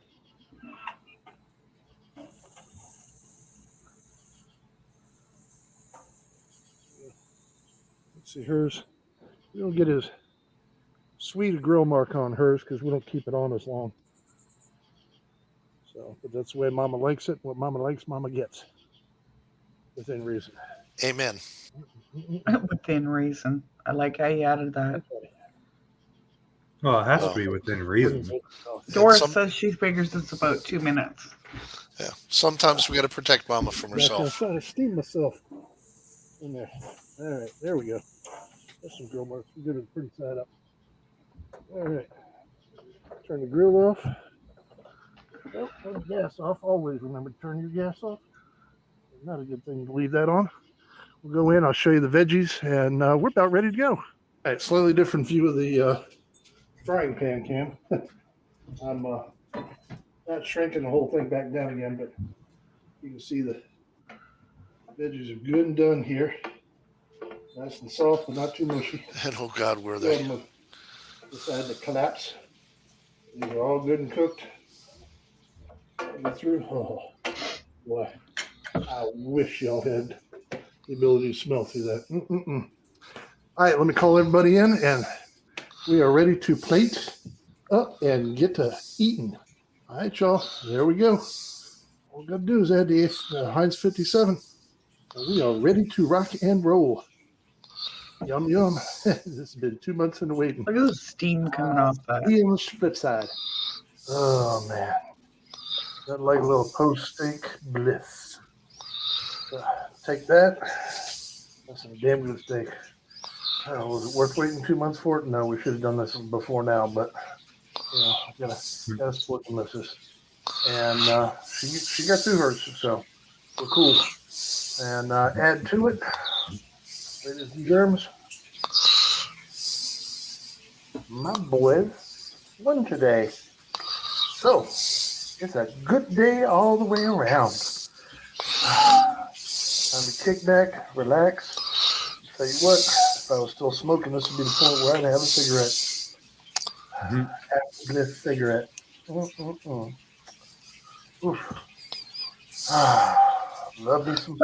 Let's see hers. We don't get as sweet a grill mark on hers because we don't keep it on as long. So, but that's the way Mama likes it. What Mama likes, Mama gets. Within reason. Amen. Within reason. I like how you added that. Well, it has to be within reason. Doris some- says she figures it's about 2 minutes. Yeah. Sometimes we got to protect Mama from Yeah, I'm herself. trying to steam myself in there. All right, there we go. That's some grill marks. We're good. Pretty side up. All right. Turn the grill off. Oh, turn the gas off. Always remember to turn your gas off. Not a good thing to leave that on. We'll go in. I'll show you the veggies, and we're about ready to go. All right, slightly different view of the frying pan cam. I'm not shrinking the whole thing back down again, but you can see the veggies are good and done here. Nice and soft, but not too mushy. And oh God, were Go ahead they? and decide to collapse. These are all good and cooked. Get through. Oh, boy. I wish y'all had the ability to smell through that. All right, let me call everybody in, and we are ready to plate up and get to eating. All right, y'all. There we go. All we got to do is add the Heinz 57. And we are ready to rock and roll. Yum, yum. This has been 2 months in the waiting. Look at the steam coming off that. Be on the flip side. Oh, man. Got like a little post-steak bliss. Take that. That's some damn good steak. Was it worth waiting 2 months for it? No, we should have done this before now, but you know, gotta split the missus. And she got through hers, so we're cool. And add to it, ladies and germs, my boys won today. So it's a good day all the way around. Time to kick back, relax. Tell you what, if I was still smoking, this would be the point where I'd have a cigarette. Have this cigarette. Oof. Love me some.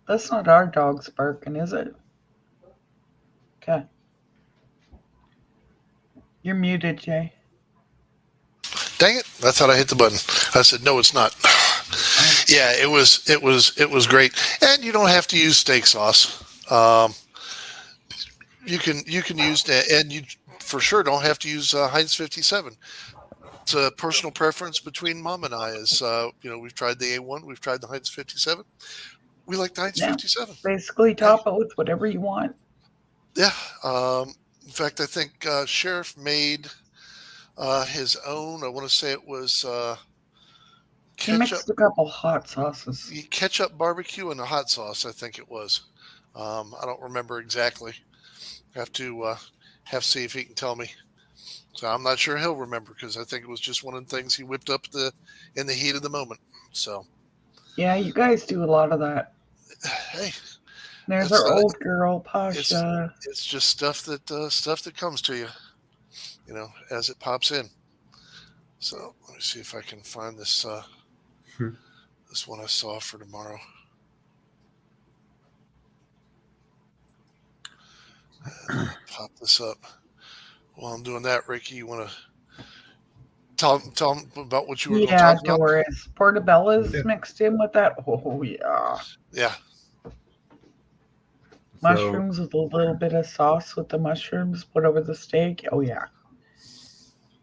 That's not our dog's barking, is it? Okay. You're muted, Jay. Dang it! I thought I hit the button. I said, no, it's not. Yeah, it was great. And you don't have to use steak sauce. You can use that, and you for sure don't have to use Heinz 57. It's a personal preference between Mom and I. We've tried the A1, we've tried the Heinz 57. We like the Heinz Yeah. 57. Basically, top it with whatever you want. Yeah. In fact, I think Sheriff made his own. I want to say it was He mixed a couple hot sauces. ketchup barbecue and a hot sauce. I think it was. I don't remember exactly. Have to see if he can tell me. So I'm not sure he'll remember because I think it was just one of the things he whipped up in the heat of the moment. So Yeah, you guys do a lot of that. hey, There's That's our not- old girl, Pasha. it's just stuff that comes to you, as it pops in. So let me see if I can find this this one I saw for tomorrow. Pop this up. While I'm doing that, Ricky, you want to tell them about what you were going to Yeah, talk about? Doris. Portobello's Yeah. mixed in with that. Oh, yeah. Yeah. Mushrooms with a little bit of sauce with the mushrooms put over the steak. Oh, yeah.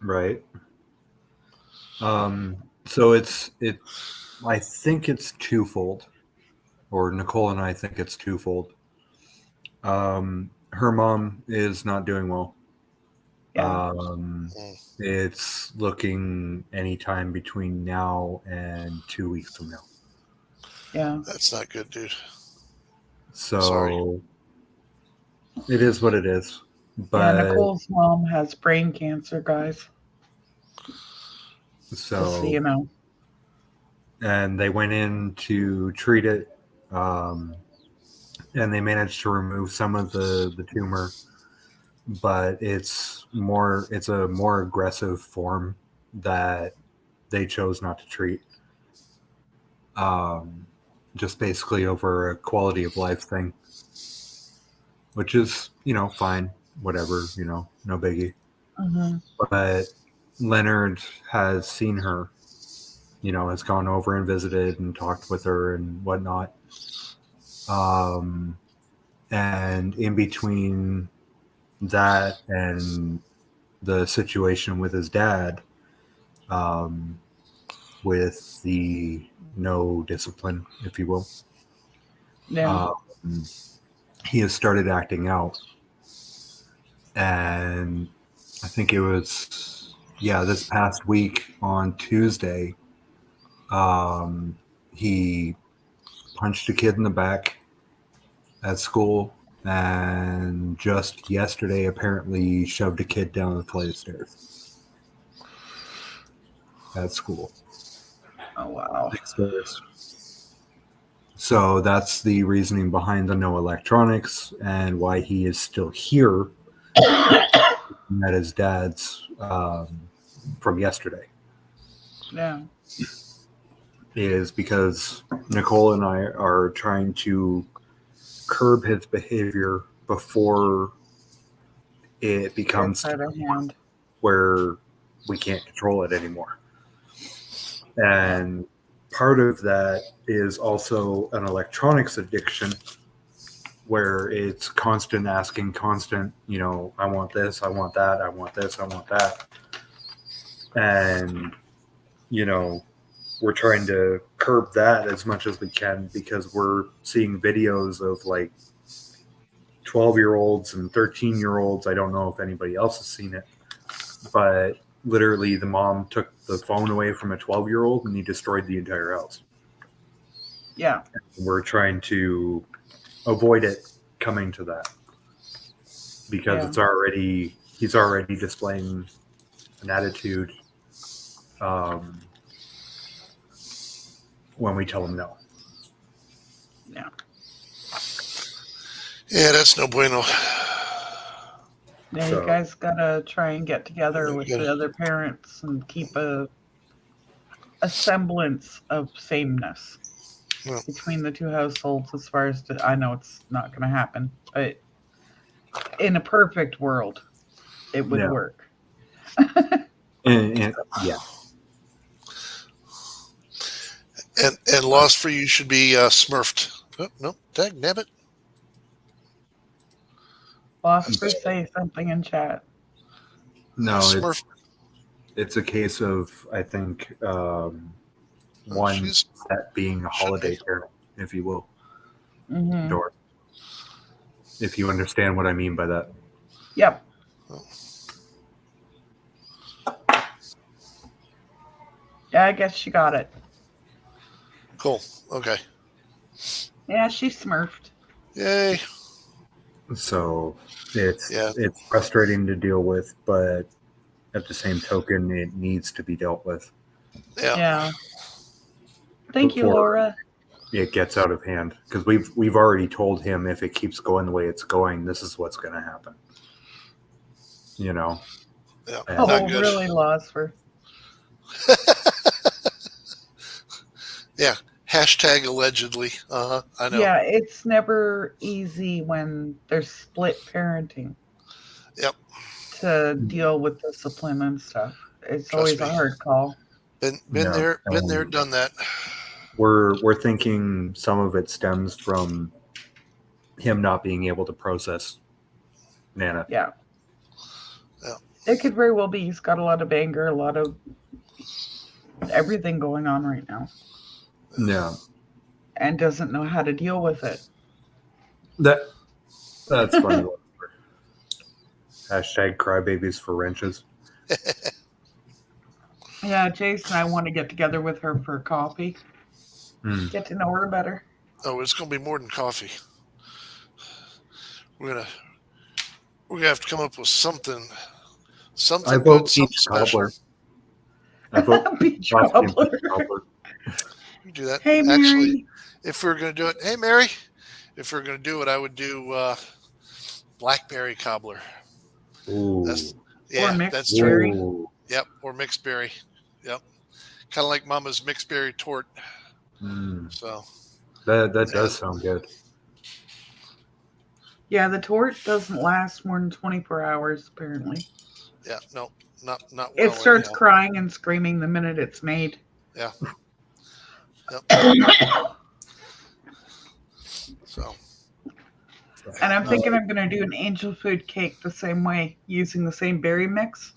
Right. So I think it's twofold, or Nicole and I think it's twofold. Her mom is not doing well. Yeah. It's looking anytime between now and 2 weeks from now. Yeah. That's not good, dude. So Sorry. it is what it is. Yeah, But Nicole's mom has brain cancer, guys. Just so you know. And they went in to treat it, and they managed to remove some of the tumor, but it's a more aggressive form that they chose not to treat. Just basically over a quality of life thing, which is, fine, whatever, no biggie. Mm-hmm. But Leonard has seen her, has gone over and visited and talked with her and whatnot. And in between that and the situation with his dad, with the no discipline, if you will, Yeah. he has started acting out. And I think it was, this past week on Tuesday, he punched a kid in the back at school, and just yesterday apparently shoved a kid down the flight of stairs at school. Oh, wow. 6 stairs. So that's the reasoning behind the no electronics and why he is still here at his dad's from yesterday. Yeah. Is because Nicole and I are trying to curb his behavior before it becomes Gets out of hand. where we can't control it anymore. And part of that is also an electronics addiction, where it's constant asking, I want this, I want that, I want this, I want that. And, we're trying to curb that as much as we can, because we're seeing videos of like 12-year-olds and 13-year-olds. I don't know if anybody else has seen it, but literally the mom took the phone away from a 12-year-old and he destroyed the entire house. Yeah. We're trying to avoid it coming to that, because he's already displaying an attitude when we tell him no. Yeah. Yeah, that's no bueno. Yeah, So- you guys gotta try and get together with the other parents and keep a semblance of sameness Yeah. between the two households. As far as I know, it's not going to happen, but in a perfect world, it would Yeah. work. And yeah, And Lost for You should be smurfed. Oh, no, dag nabbit. Philosopher, say something in chat. no, Smurf. it's a case of, I think, one She's that being a holiday carol, if you will, Mm-hmm. or if you understand what I mean by that. Yep. Yeah, I guess she got it. cool. Okay. Yeah, she smurfed. Yay. So it's Yeah. it's frustrating to deal with, but at the same token, it needs to be dealt with. Yeah. Yeah. Thank you, Before- Laura. It gets out of hand, because we've already told him, if it keeps going the way it's going, this is what's going to happen. Yeah. And- Oh, Not good. really, Losfer? Hashtag allegedly. I know. Yeah, it's never easy when there's split parenting. Yep. To deal with discipline and stuff. It's Trust always a me. hard call. Been Yeah. there, done that. We're thinking some of it stems from him not being able to process Nana. Yeah. Yeah. It could very well be he's got a lot of anger, a lot of everything going on right now, Yeah. and doesn't know how to deal with it. That's funny. Hashtag crybabies for wrenches. Yeah, Jason, I want to get together with her for coffee. Get to know her better. Oh, it's gonna be more than coffee. We're gonna have to come up with something I good, vote something peach special. cobbler. I vote Peach coffee and cobbler. peach cobbler. You do that. Hey, Mary. Actually, if we are gonna do it, hey Mary, if we are gonna do it, I would do blackberry cobbler. Ooh. Yeah, mixed that's true. berry. Ooh. Yep, or mixed berry. Yep, kind of like Mama's mixed berry tort. So That does sound good. Yeah, the tort doesn't last more than 24 hours, apparently. yeah, no, not well. It starts anyhow. crying and screaming the minute it's made. Yeah. Yep. So And I'm thinking I'm going to do an angel food cake the same way, using the same berry mix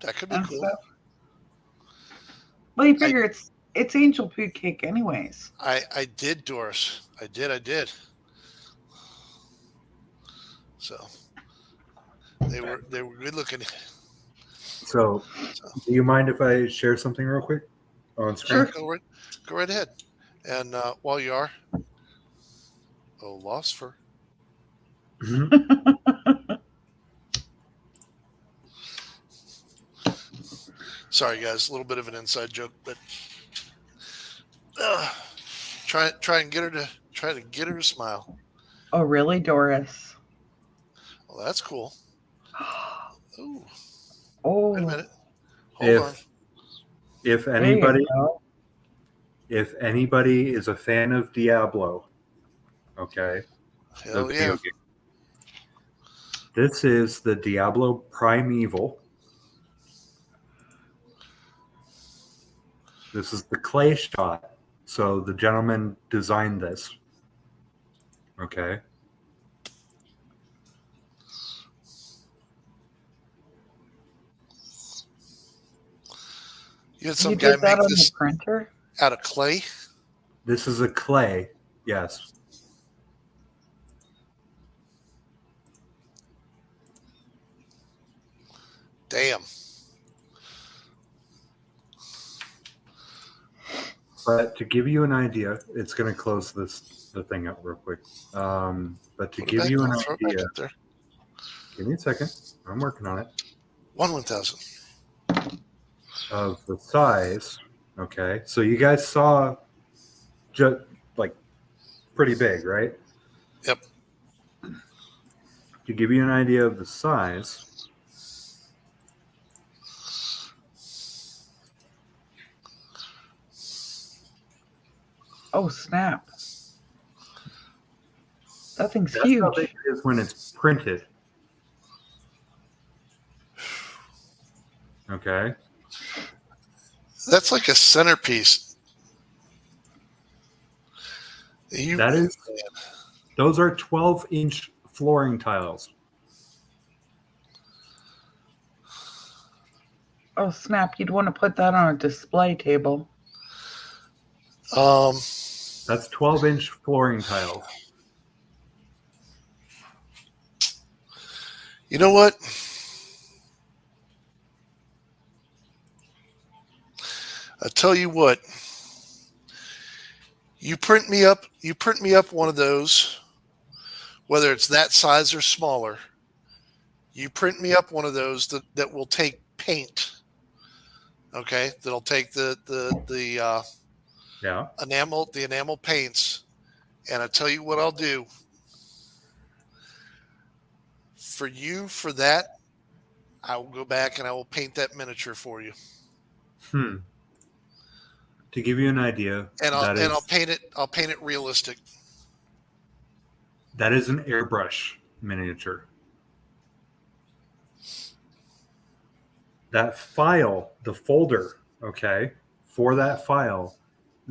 that could be and cool. stuff. Well, you figure it's angel food cake anyways. I did, Doris. I did. So they were good looking. So, do you mind if I share something real quick on screen? Sure. Go right ahead. And while you are, lost for. Sorry, guys, a little bit of an inside joke, but try and get her to smile. Oh, really, Doris? Well, that's cool. Ooh, Oh, wait a minute. Hold on. If there you anybody is a fan of Diablo, okay, Hell the yeah. video game, this is the Diablo Primeval. This is the clay shot. So the gentleman designed this. Okay. You had some You guy did that make on this the printer? out of clay. This is a clay. Yes. Damn. But to give you an idea, it's going to close the thing out real quick. But to Put it give back, you an throw it back idea, up there. give me a second. I'm working on it. 1,000. Of the size. Okay. So you guys saw just like pretty big, right? Yep. To give you an idea of the size, Oh, snap. That thing's that's huge. how big it is when it's printed. Okay. That's like a centerpiece. Those are 12-inch flooring tiles. Oh, snap. You'd want to put that on a display table. That's 12-inch flooring tiles. You know what? I tell you what. You print me up one of those, whether it's that size or smaller. You print me up one of those that will take paint. Okay, that'll take the enamel paints, and I tell you what I'll do for you for that. I will go back and I will paint that miniature for you. to give you an idea, And I'll that is, I'll paint it realistic. that is an airbrush miniature. That file, the folder, okay, for that file,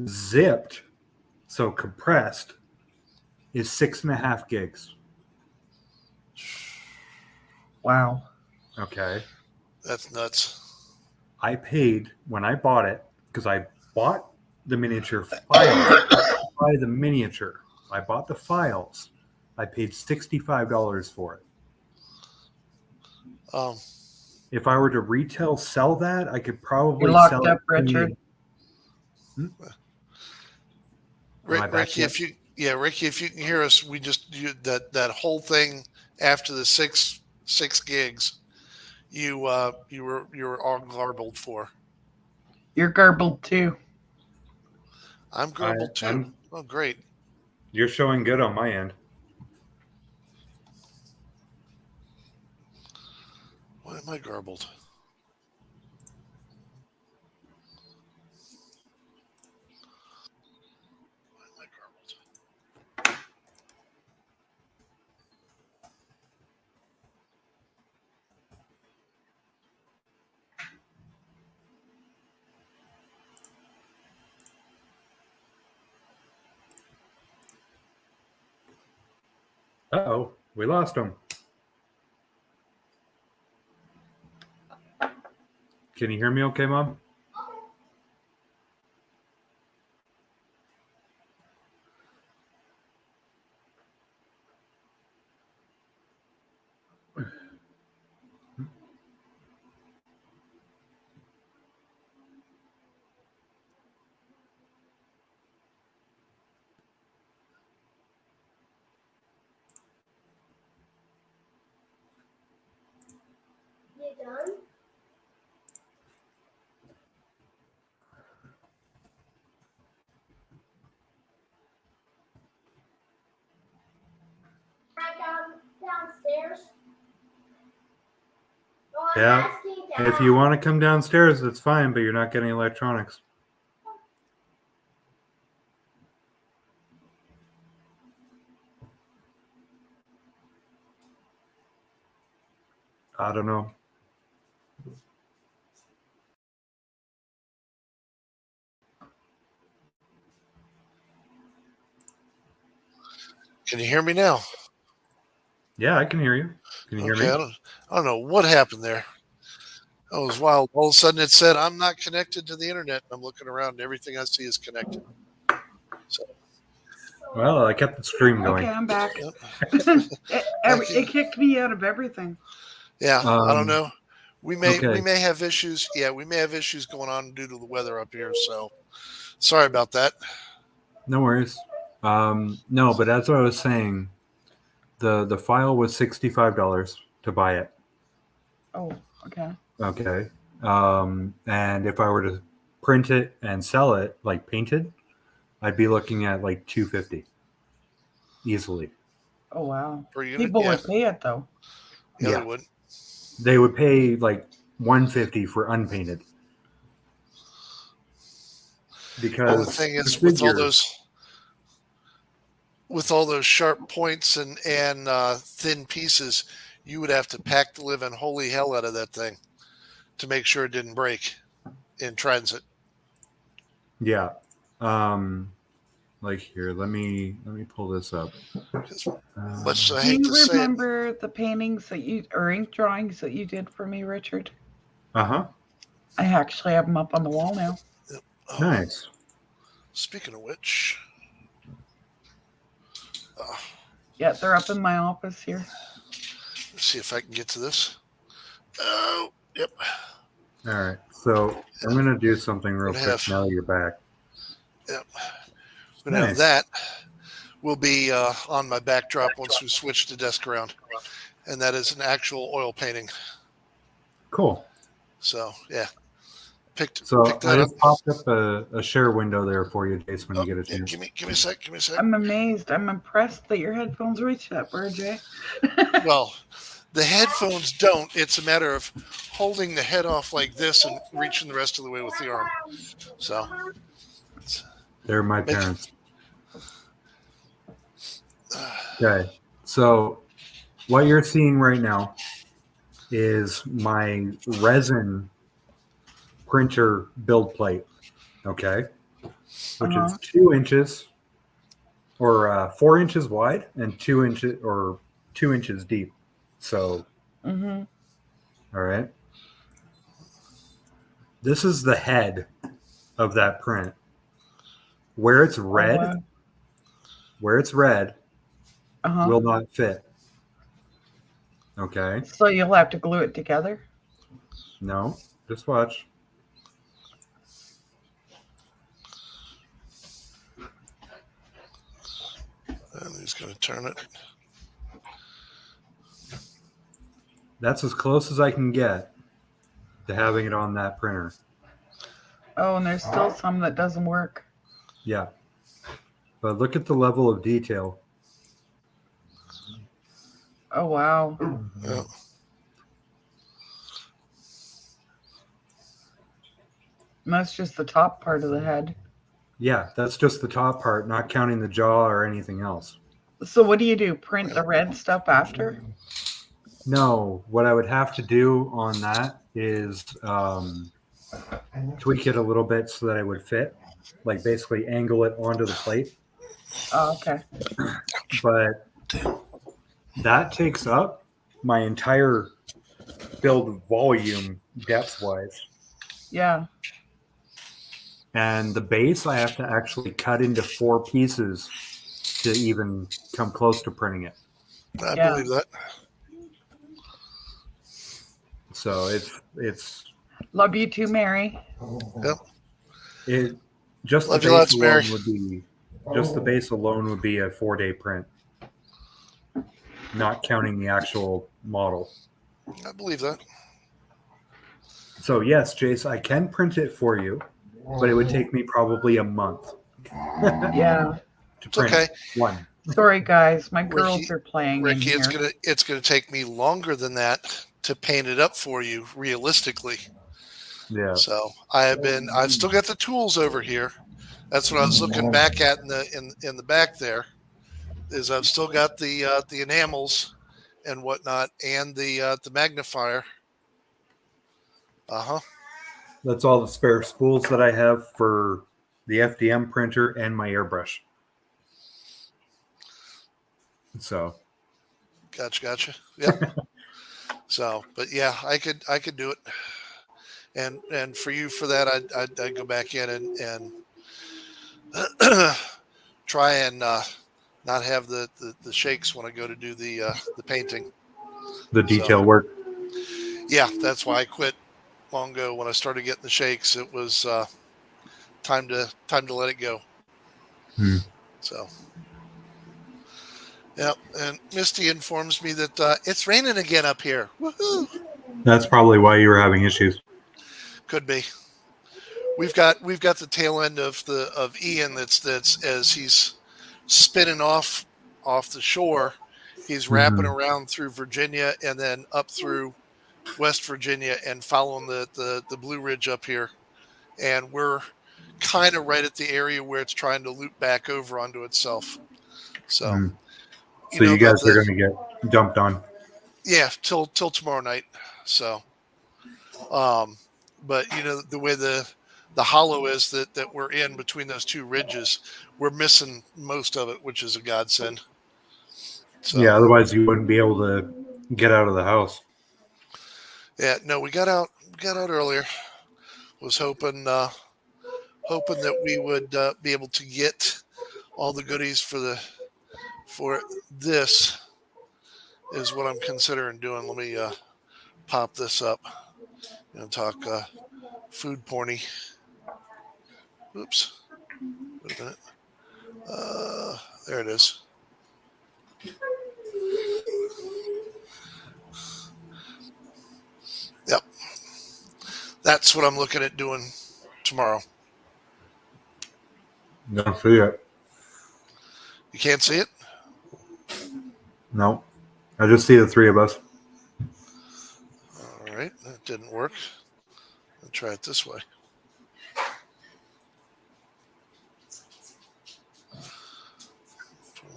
zipped, so compressed, is 6.5 gigs. Wow. Okay. That's nuts. I paid when I bought it, because I bought the miniature file. Buy the miniature. I bought the files. I paid $65 for it. Um, If I were to retail sell that, I could probably You locked sell up, it to Richard? Am I back Ricky, yet? Ricky, if you can hear us, that whole thing after the six gigs, you were all garbled for. You're garbled too. I'm garbled too. I'm- Oh, great. You're showing good on my end. Why am I garbled? Why am I garbled? Uh-oh, we lost him. Can you hear me okay, Mom? You done? I downstairs. Oh, I'm Yeah. asking If Dad. you want to come downstairs, that's fine, but you're not getting electronics. I don't know. Can you hear me now? Yeah, I can hear you. Can you hear Okay, me? I don't know what happened there. That was wild. All of a sudden, it said I'm not connected to the internet. I'm looking around, and everything I see is connected. So, Well, I kept the stream going. Okay, I'm back. yep. It kicked me out of everything. Yeah, I don't Um, know. We may okay. have issues. Yeah, we may have issues going on due to the weather up here. So, sorry about that. No worries. No, but as I was saying, the file was $65 to buy it. Oh, okay. Okay. And if I were to print it and sell it, like painted, I'd be looking at like $250 easily. Oh, wow. Per unit, People yeah. would pay it though. Yeah, Yeah. they would. They would pay like $150 for unpainted. Because Well, the thing is, the figure- with all those sharp points and thin pieces, you would have to pack the living holy hell out of that thing to make sure it didn't break in transit. yeah. Like here, let me pull this up. 'Cause Um, much I Do hate you to say it, remember the paintings that or ink drawings that you did for me, Richard? uh-huh. I actually have them up on the wall now. oh, Nice. Speaking of which, Yeah, they're up in my office here. let's see if I can get to this. Oh, yep. All right. So I'm gonna do something real Gonna quick have- now that you're back. Yep. We're gonna have Nice. that. Will be on my backdrop once we switch the desk around, and that is an actual oil painting. Cool. So yeah, picked So that I up. just popped up a share window there for you, Jace, when Oh, you get a yeah, chance. give me a sec. Give me a sec. I'm amazed. I'm impressed that your headphones reach that far, Jay. Well, the headphones don't. It's a matter of holding the head off like this and reaching the rest of the way with the arm. So They're my Make- parents. Okay. So what you're seeing right now is my resin printer build plate. Okay. Which Uh-huh. is 2 inches or 4 inches wide and 2 inches deep. So, Mm-hmm. all right. This is the head of that print. Where it's red, Uh-huh. will not fit. Okay. So you'll have to glue it together? No, just watch. And he's going to turn it. That's as close as I can get to having it on that printer. Oh, and there's still some that doesn't work. Yeah. But look at the level of detail. Oh, wow. Yeah. And that's just the top part of the head. Yeah, that's just the top part, not counting the jaw or anything else. So what do you do? Print the red stuff after? No, what I would have to do on that is tweak it a little bit so that it would fit, like basically angle it onto the plate. Oh, okay. But that takes up my entire build volume depth-wise. Yeah. And the base I have to actually cut into 4 pieces to even come close to printing it. I Yeah. believe that. So it's Love you too, Mary. it just Love the you base lots, alone Mary. would be just the base alone would be a 4-day print, not counting the actual model. I believe that. So yes, Jace, I can print it for you, but it would take me probably a month Yeah. to It's print okay. one. Sorry, guys. My Ricky- girls are playing in Ricky, here. it's gonna take me longer than that to paint it up for you realistically. Yeah. So I've still got the tools over here. That's what I was looking back at in the back there. Is I've still got the enamels and whatnot and the magnifier. That's all the spare spools that I have for the FDM printer and my airbrush. So Gotcha. Yep. So, but yeah, I could do it. And for you for that, I'd go back in and try and not have the shakes when I go to do the painting. the detail work. Yeah, that's why I quit long ago. When I started getting the shakes, it was time to let it go. Hmm. So, yeah. And Misty informs me that it's raining again up here. Woohoo! That's probably why you were having issues. Could be. We've got the tail end of Ian that's as he's spinning off the shore. He's wrapping around through Virginia and then up through West Virginia and following the Blue Ridge up here. And we're kind of right at the area where it's trying to loop back over onto itself. So, So you know, guys but are going to get dumped on. yeah, till tomorrow night. So, but you know the way the hollow is that we're in between those two ridges, we're missing most of it, which is a godsend. So, Yeah, otherwise you wouldn't be able to get out of the house. yeah, no, we got out earlier. Was hoping that we would be able to get all the goodies for this is what I'm considering doing. Let me pop this up and talk food porny. Oops. Wait a minute. There it is. Yep. That's what I'm looking at doing tomorrow. Don't see it. You can't see it? No. I just see the 3 of us. All right. That didn't work. I'll try it this way.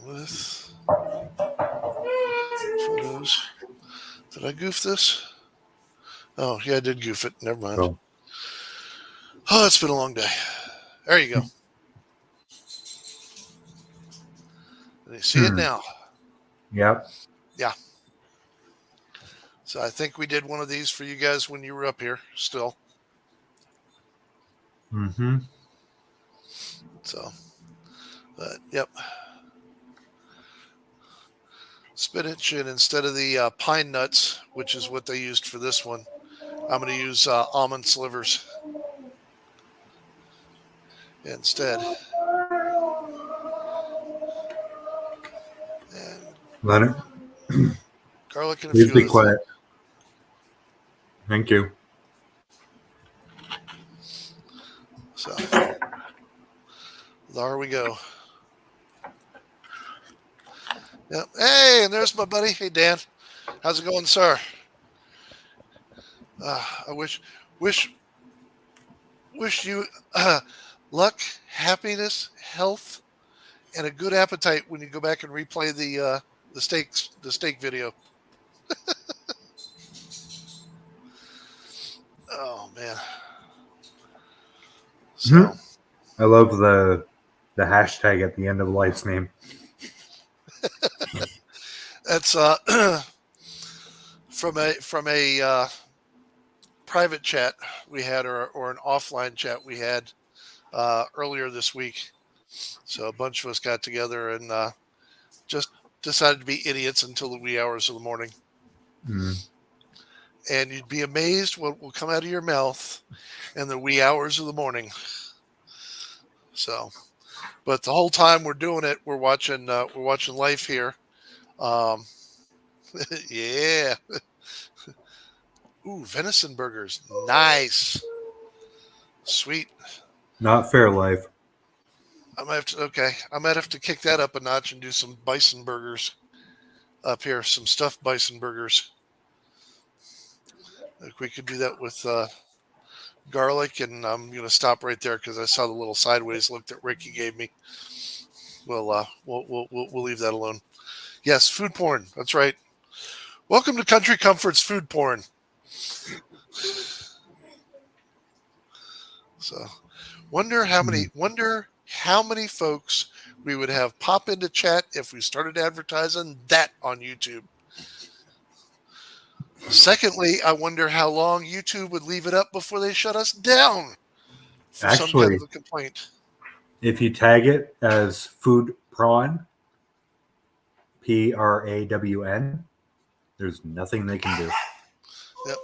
with photos. Did I goof this? Oh, yeah, I did goof it. Never mind. Cool. Oh, it's been a long day. There you go. And you see it now. Yep. So I think we did one of these for you guys when you were up here still. Mm-hmm. So, but yep. Spinach, and instead of the pine nuts, which is what they used for this one, I'm going to use almond slivers instead. And Leonard, garlic and a please few be other quiet. Thank you. So there we go. Yep. Hey, and there's my buddy. Hey, Dan. How's it going, sir? I wish you luck, happiness, health, and a good appetite when you go back and replay the steak video. Oh man. So I love the hashtag at the end of Life's name. that's from a private chat we had or an offline chat we had earlier this week. So a bunch of us got together and just decided to be idiots until the wee hours of the morning. And you'd be amazed what will come out of your mouth in the wee hours of the morning. So, but the whole time we're doing it, we're watching Life here. Yeah. Ooh, venison burgers. Nice. Sweet. Not fair, Life. I might have to kick that up a notch and do some bison burgers up here, some stuffed bison burgers. Like we could do that with garlic, and I'm going to stop right there because I saw the little sideways look that Ricky gave me. We'll leave that alone. Yes, food porn. That's right. Welcome to Country Comforts Food Porn. So, wonder how many folks we would have pop into chat if we started advertising that on YouTube. Secondly, I wonder how long YouTube would leave it up before they shut us down for some kind of a complaint. If you tag it as food prawn, PRAWN, there's nothing they can do. Yep.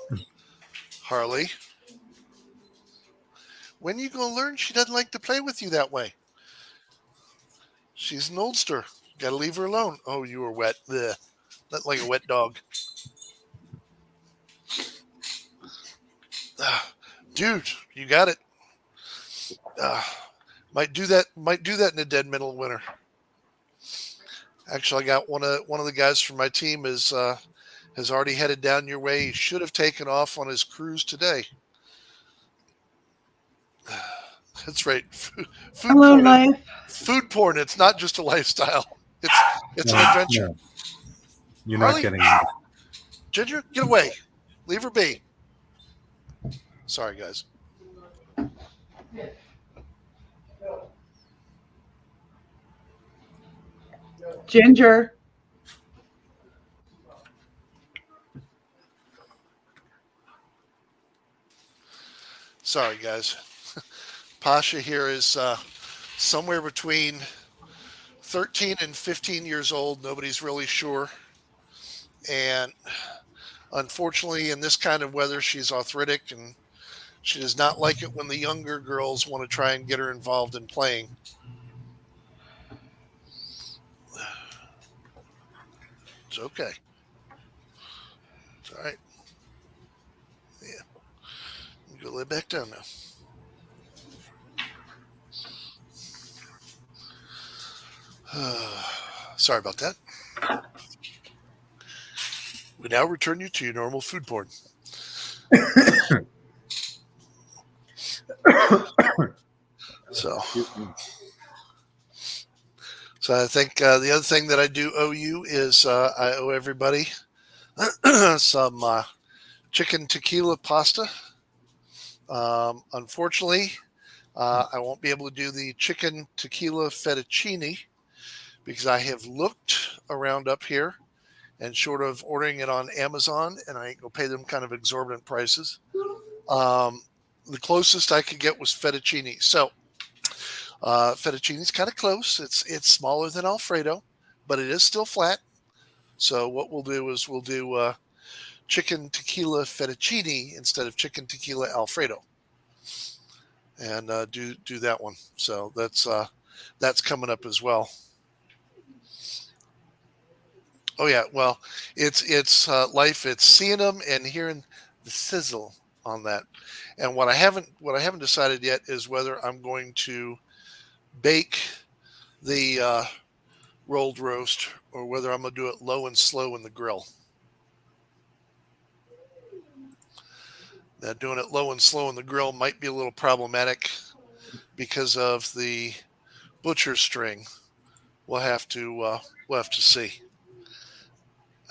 Harley, when you gonna learn she doesn't like to play with you that way? She's an oldster. Gotta leave her alone. Oh, you were wet. Ugh. Not like a wet dog. Dude, you got it. Might do that in the dead middle of winter. Actually, I got one of the guys from my team has already headed down your way. He should have taken off on his cruise today. That's right. Food Hello, porn. Life. Food porn. It's not just a lifestyle. It's an adventure. No. You're Harley, not getting it. Ginger, get away. Leave her be. Sorry, guys. Ginger. Sorry, guys. Pasha here is somewhere between 13 and 15 years old. Nobody's really sure. And unfortunately, in this kind of weather, she's arthritic and she does not like it when the younger girls want to try and get her involved in playing. It's okay. It's all right. Yeah. You go lay back down now. Sorry about that. We now return you to your normal food porn. So I think the other thing that I do owe you is I owe everybody some chicken tequila pasta. Unfortunately, I won't be able to do the chicken tequila fettuccine because I have looked around up here and short of ordering it on Amazon, and I ain't gonna pay them kind of exorbitant prices. The closest I could get was fettuccine. So fettuccine is kind of close. It's smaller than Alfredo, but it is still flat. So what we'll do is we'll do chicken tequila fettuccine instead of chicken tequila Alfredo, and do that one. So that's coming up as well. Oh yeah, well, it's life. It's seeing them and hearing the sizzle on that. And what I haven't decided yet is whether I'm going to bake the rolled roast or whether I'm going to do it low and slow in the grill. Now, doing it low and slow in the grill might be a little problematic because of the butcher string. We'll have to see.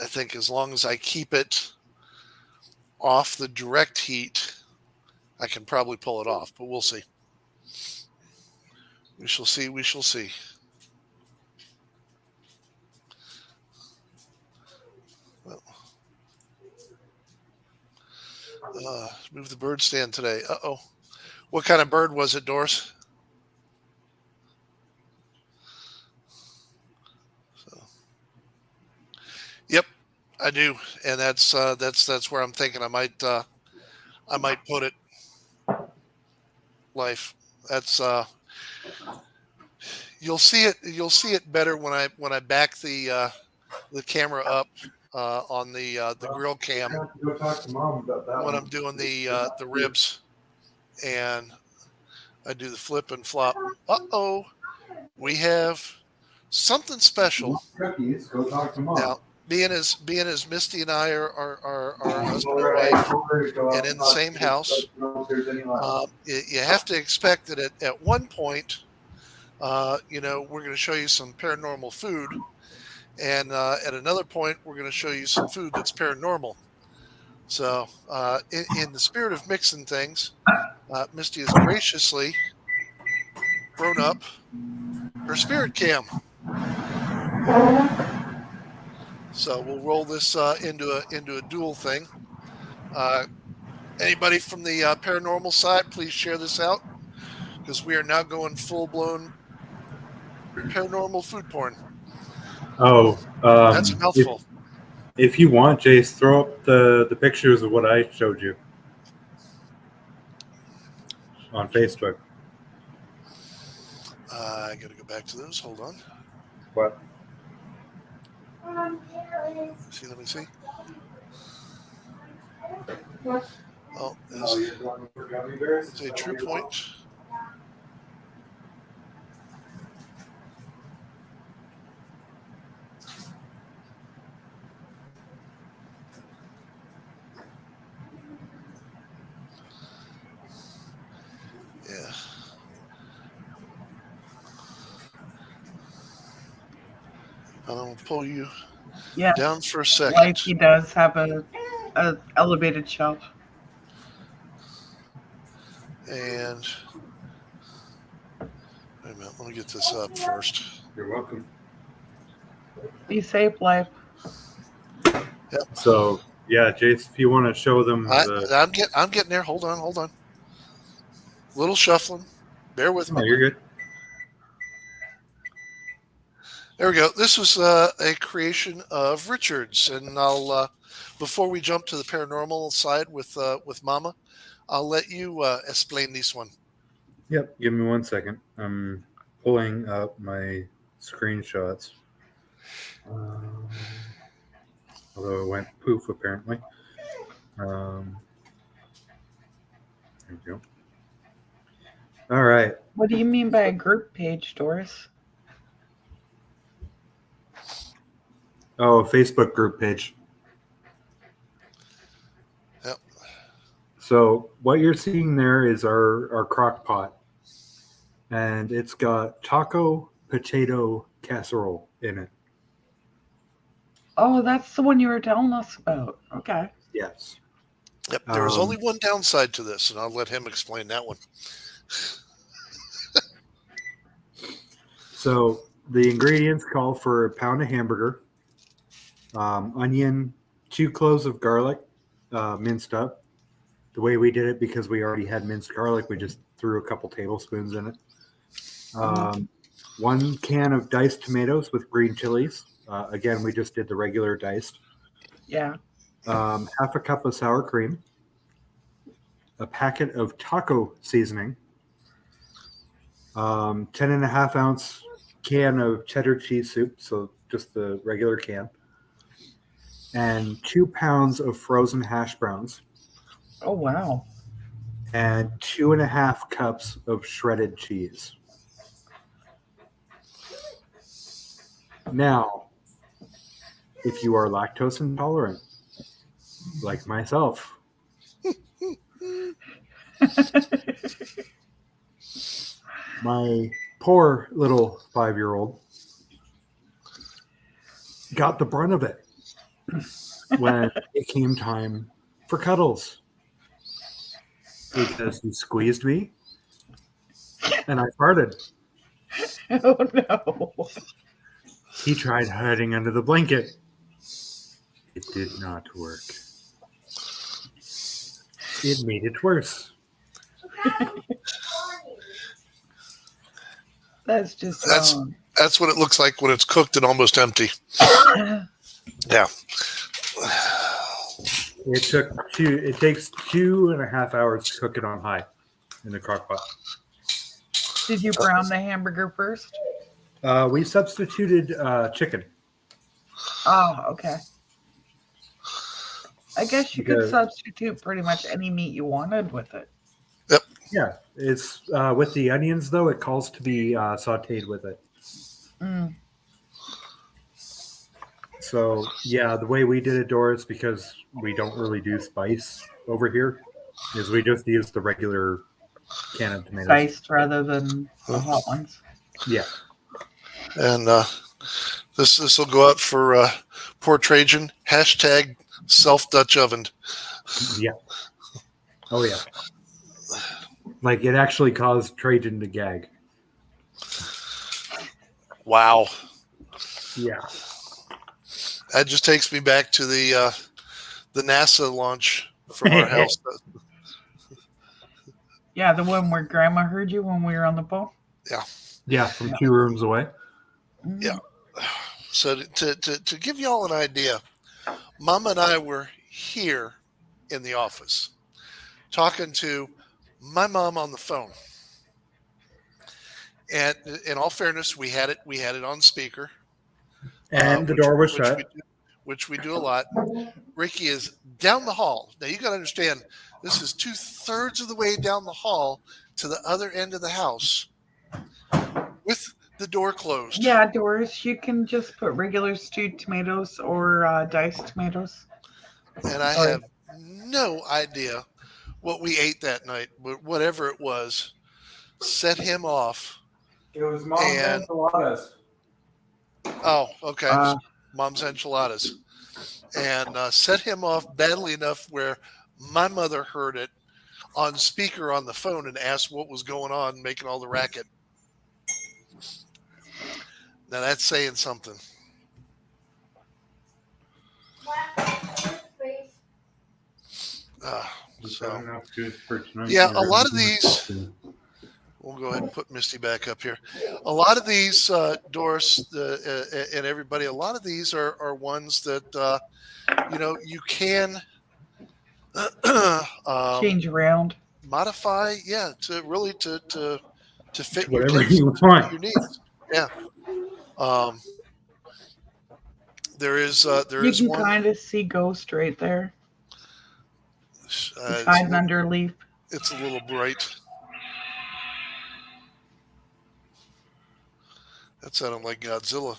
I think as long as I keep it off the direct heat, I can probably pull it off, but we'll see. We shall see. We shall see. Well, move the bird stand today. Uh-oh. What kind of bird was it, Doris? So, yep, I do, and that's where I'm thinking I might put it. Life. That's you'll see it better when I back the camera up on the grill cam Go talk to Mom about that when I'm doing the ribs, and I do the flip and flop. Uh-oh, we have something special Cookies. Go talk to Mom. now. Being as Misty and I are husband and wife and in the same house, you have to expect that at one point, we're going to show you some paranormal food, and at another point, we're going to show you some food that's paranormal. So, in the spirit of mixing things, Misty has graciously thrown up her spirit cam. So we'll roll this into a dual thing. Anybody from the paranormal side, please share this out because we are now going full-blown paranormal food porn. Oh, That's a mouthful. If you want, Jace, throw up the pictures of what I showed you on Facebook. I got to go back to those. Hold on. What? Let me see. Oh, there's a True Point. Yeah. I'm going to pull you Yes, down for a second. like he does have a elevated shelf. And wait a minute, let me get this up first. You're welcome. Be safe, life. Yep. So yeah, Jace, if you want to show them I'm getting there. Hold on. Little shuffling. Bear with me. Oh, you're good. There we go. This was a creation of Richard's, and I'll before we jump to the paranormal side with Mama, I'll let you explain this one. Yep. Give me 1 second. I'm pulling up my screenshots. Although it went poof apparently. There we go. All right. What do you mean by a group page, Doris? Oh, Facebook group page. Yep. So what you're seeing there is our crock pot. And it's got taco potato casserole in it. Oh, that's the one you were telling us about. Okay. Yes. Yep. There is Um, only one downside to this, and I'll let him explain that one. So the ingredients call for a pound of hamburger, onion, 2 cloves of garlic, minced up. The way we did it, because we already had minced garlic, we just threw a couple tablespoons in it. 1 can of diced tomatoes with green chilies. Again, we just did the regular diced. Yeah. Half a cup of sour cream. A packet of taco seasoning. 10.5-ounce can of cheddar cheese soup, so just the regular can. And 2 pounds of frozen hash browns. Oh, wow. And 2.5 cups of shredded cheese. Now, if you are lactose intolerant, like myself, my poor little 5-year-old got the brunt of it when it came time for cuddles, because he squeezed me and I farted. Oh, no. He tried hiding under the blanket. It did not work. It made it worse. That's just That's- wrong. That's what it looks like when it's cooked and almost empty. Yeah. It takes 2.5 hours to cook it on high in the crock pot. Did you brown the hamburger first? We substituted chicken. Oh, okay. I guess you could Because- substitute pretty much any meat you wanted with it. Yeah, it's with the onions though. It calls to be sautéed with it. Mm. So yeah, the way we did it, Doris, because we don't really do spice over here, is we just use the regular can of tomatoes. Diced rather than the hot ones. Yeah. And this will go out for poor Trajan. Hashtag self-Dutch ovened. Yeah. Oh yeah. Like it actually caused Trajan to gag. Wow. Yeah. That just takes me back to the NASA launch from our house. Yeah, the one where Grandma heard you when we were on the phone. Yeah, from 2 rooms away. Mm. Yeah. So to give you all an idea, Mom and I were here in the office talking to my mom on the phone. And in all fairness, we had it on speaker. And the door was shut. Which we do a lot. Ricky is down the hall. Now you got to understand, this is 2/3 of the way down the hall to the other end of the house with the door closed. Yeah, Doris, you can just put regular stewed tomatoes or diced tomatoes. And I Sorry. have no idea what we ate that night, but whatever it was, set him off. It was mom's And- enchiladas. Oh, okay. Uh, Mom's enchiladas. And set him off badly enough where my mother heard it on speaker on the phone and asked what was going on, making all the racket. Now that's saying something. So yeah, a lot of these. We'll go ahead and put Misty back up here. A lot of these, Doris and everybody, a lot of these are ones that you can change around. modify, to really to fit Whatever your taste, you want. your needs. Yeah. There is You can one. kind of see Ghost right there. He's It's, hiding under a leaf. it's a little bright. That sounded like Godzilla.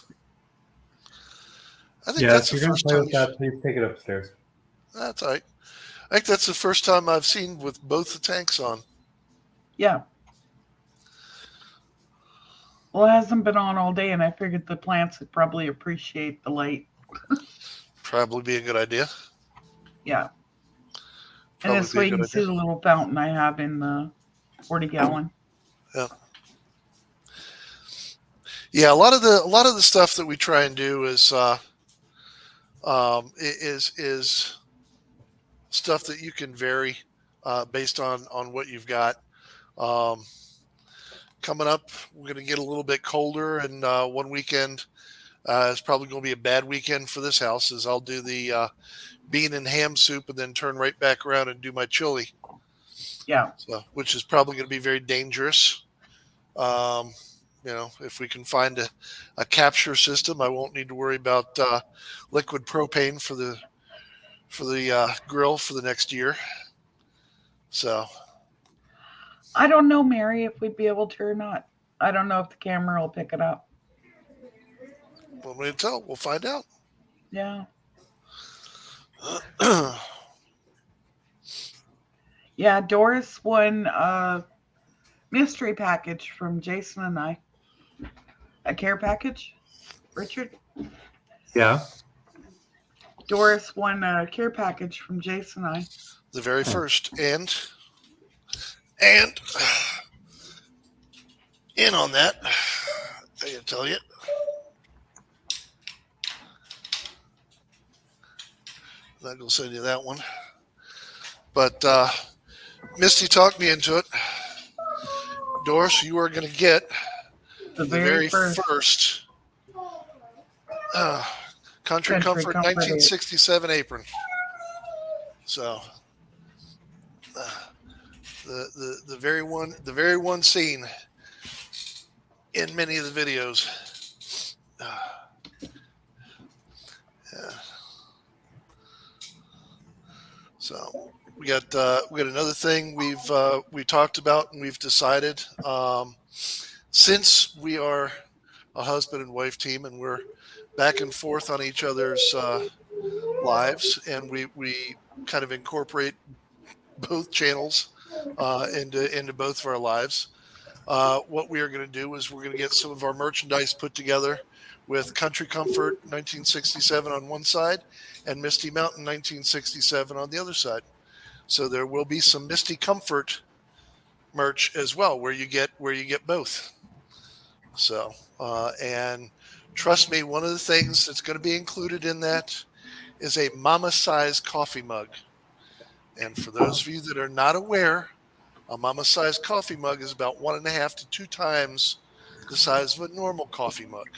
I think Yeah, that's if the you're going first to play time. with that, please take it upstairs. That's all right. I think that's the first time I've seen with both the tanks on. Yeah. Well, it hasn't been on all day, and I figured the plants would probably appreciate the light. Probably be a good idea. Yeah. And Probably this be a way you good can see idea. the little fountain I have in the 40-gallon. Yeah, a lot of the stuff that we try and do is stuff that you can vary based on what you've got. Um, Coming up, we're going to get a little bit colder, and one weekend is probably going to be a bad weekend for this house. Is I'll do the bean and ham soup, and then turn right back around and do my chili. Yeah. So, which is probably going to be very dangerous. If we can find a capture system, I won't need to worry about liquid propane for the grill for the next year. So I don't know, Mary, if we'd be able to or not. I don't know if the camera will pick it up. when we tell, we'll find out. Yeah. Yeah, Doris won a mystery package from Jason and I. A care package, Richard? Yeah. Doris won a care package from Jason and I. The very first, and in on that, I can tell you. I'm not going to send you that one. But Misty talked me into it. Doris, you are going to get The the very first Country Comfort 1967 apron. So the very one seen in many of the videos. Yeah. So we got another thing we talked about, and we've decided since we are a husband and wife team, and we're back and forth on each other's lives, and we kind of incorporate both channels into both of our lives. What we are going to do is we're going to get some of our merchandise put together with Country Comfort 1967 on one side and Misty Mountain 1967 on the other side. So there will be some Misty Comfort merch as well, where you get both. So and trust me, one of the things that's going to be included in that is a mama size coffee mug. And for those of you that are not aware, a mama size coffee mug is about 1.5 to 2 times the size of a normal coffee mug.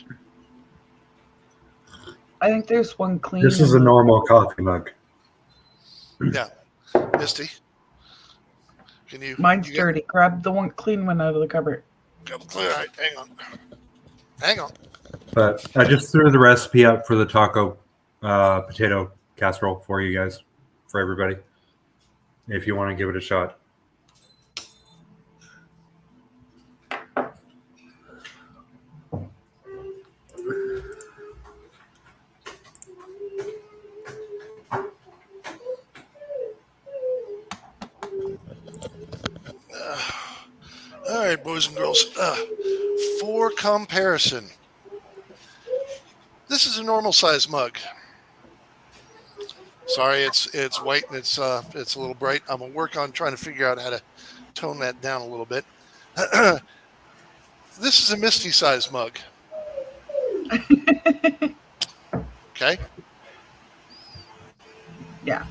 I think there's one clean. This is a normal coffee mug. Yeah. Misty, can you? Mine's dirty. Grab the one clean one out of the cupboard. All right, hang on. But I just threw the recipe up for the taco potato casserole for you guys, for everybody, if you want to give it a shot. All right, boys and girls. For comparison, this is a normal size mug. Sorry, it's white and it's a little bright. I'm gonna work on trying to figure out how to tone that down a little bit. This is a Misty size mug. Okay. Yeah.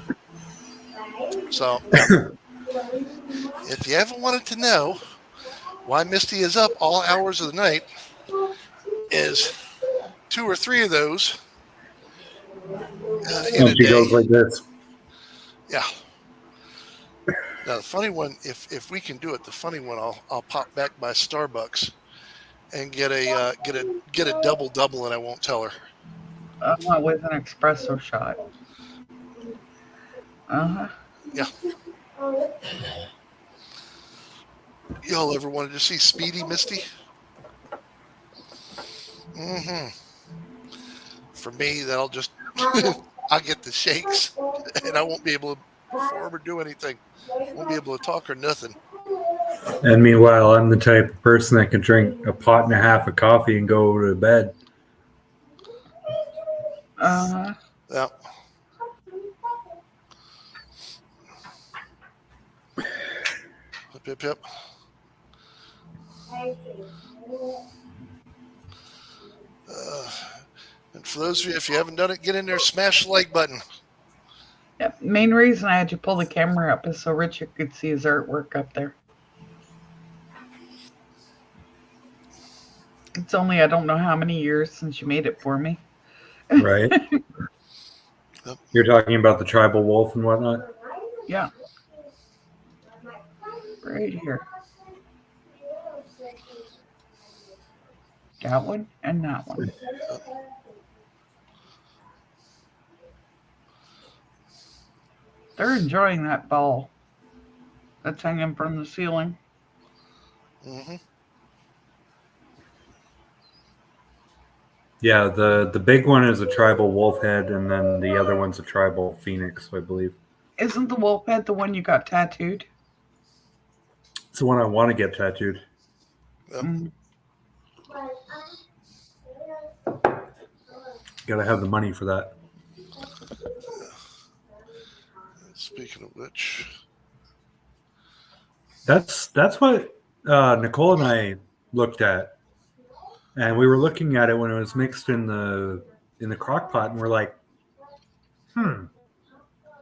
So, if you ever wanted to know why Misty is up all hours of the night, is 2 or 3 of those in a She day. goes like this. Yeah. Now the funny one, if we can do it, the funny one, I'll pop back by Starbucks and get a double, and I won't tell her. With an espresso shot. Uh-huh. Yeah. Y'all ever wanted to see Speedy Misty? Mm-hmm. For me, that'll just I'll get the shakes, and I won't be able to perform or do anything. Won't be able to talk or nothing. And meanwhile, I'm the type of person that can drink a pot and a half of coffee and go to bed. Uh, Yeah. Yep, yep. And for those of you, if you haven't done it, get in there, smash the like button. yep. Main reason I had you pull the camera up is so Richard could see his artwork up there. It's only I don't know how many years since you made it for me. Right? Yep. You're talking about the tribal wolf and whatnot? Yeah. Right here. That one and that one. They're enjoying that ball that's hanging from the ceiling. Mm-hmm. Yeah, the big one is a tribal wolf head, and then the other one's a tribal phoenix, I believe. Isn't the wolf head the one you got tattooed? It's the one I want to get tattooed. Yep. Mm. Gotta have the money for that. Speaking of which, That's what Nicole and I looked at, and we were looking at it when it was mixed in the crock pot, and we're like,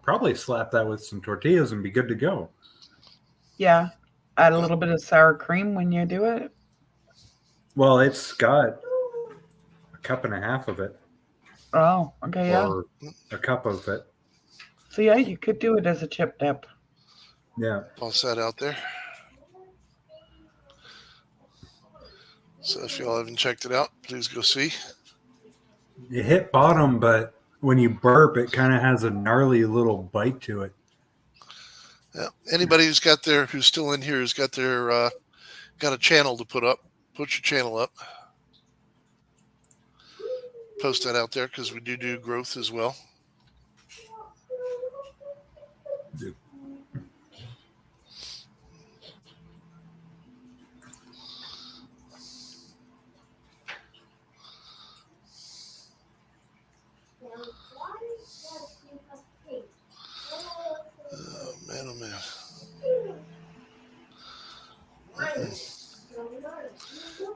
probably slap that with some tortillas and be good to go. Yeah. Add a little bit of sour cream when you do it. Well, it's got a cup and a half of it, Oh, okay, yeah. or a cup of it. So yeah, you could do it as a chip dip. Yeah. toss that out there. So if y'all haven't checked it out, please go see. You hit bottom, but when you burp, it kind of has a gnarly little bite to it. Yeah. Anybody who's still in here, who's got their got a channel to put up, put your channel up. Post that out there because we do growth as well. Oh man, oh man.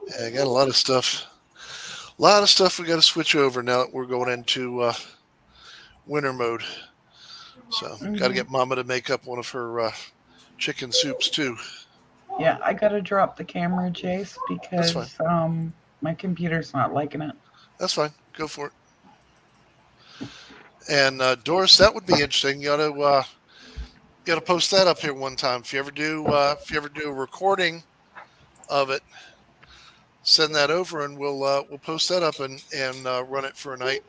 Yeah, I got a lot of stuff. A lot of stuff we got to switch over now that we're going into winter mode. So got to get Mama to make up one of her chicken soups too. Yeah, I gotta drop the camera, Jace, That's because my computer's not liking it. That's fine. Go for it. And Doris, that would be interesting. You ought to post that up here one time. If you ever do a recording of it, send that over, and we'll post that up and run it for a night.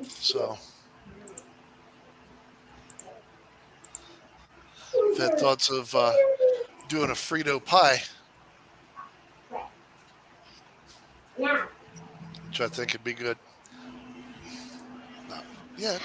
So, I've had thoughts of doing a Frito pie, which I think would be good. Yeah.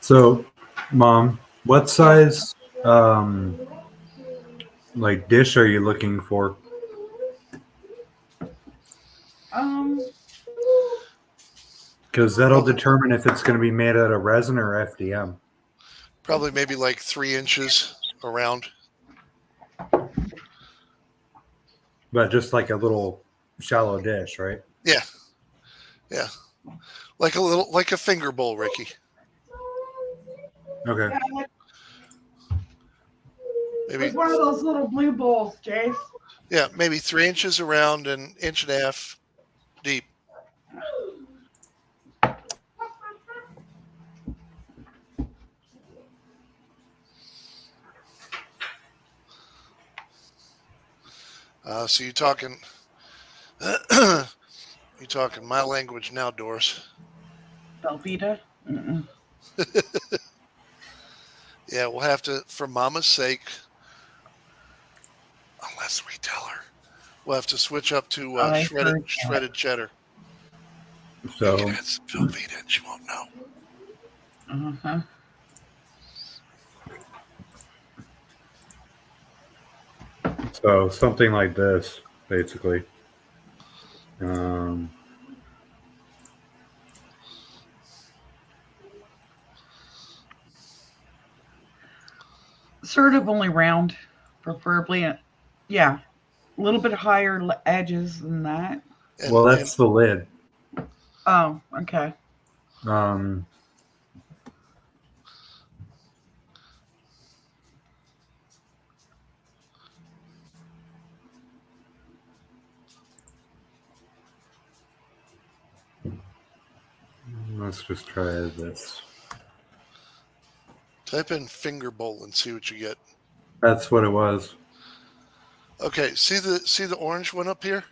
So, Mom, what size like dish are you looking for? Because that'll determine if it's going to be made out of resin or FDM. Probably maybe like 3 inches around. But just like a little shallow dish, right? Yeah. Yeah. Like a finger bowl, Ricky. Okay. Maybe Like one of those little blue bowls, Jace. yeah, maybe 3 inches around and 1.5 deep. So you're talking my language now, Doris. Velveeta? Mm-mm. Yeah, we'll have to, for Mama's sake, unless we tell her, we'll have to switch up to I shredded heard that. shredded cheddar. So You can add some Velveeta and she won't know. Uh-huh. so something like this, basically. Sort of only round, preferably. Yeah, a little bit higher edges than that. And, Well, that's the lid. Oh, okay. Let's just try this. type in finger bowl and see what you get. That's what it was. Okay, see the orange one up here?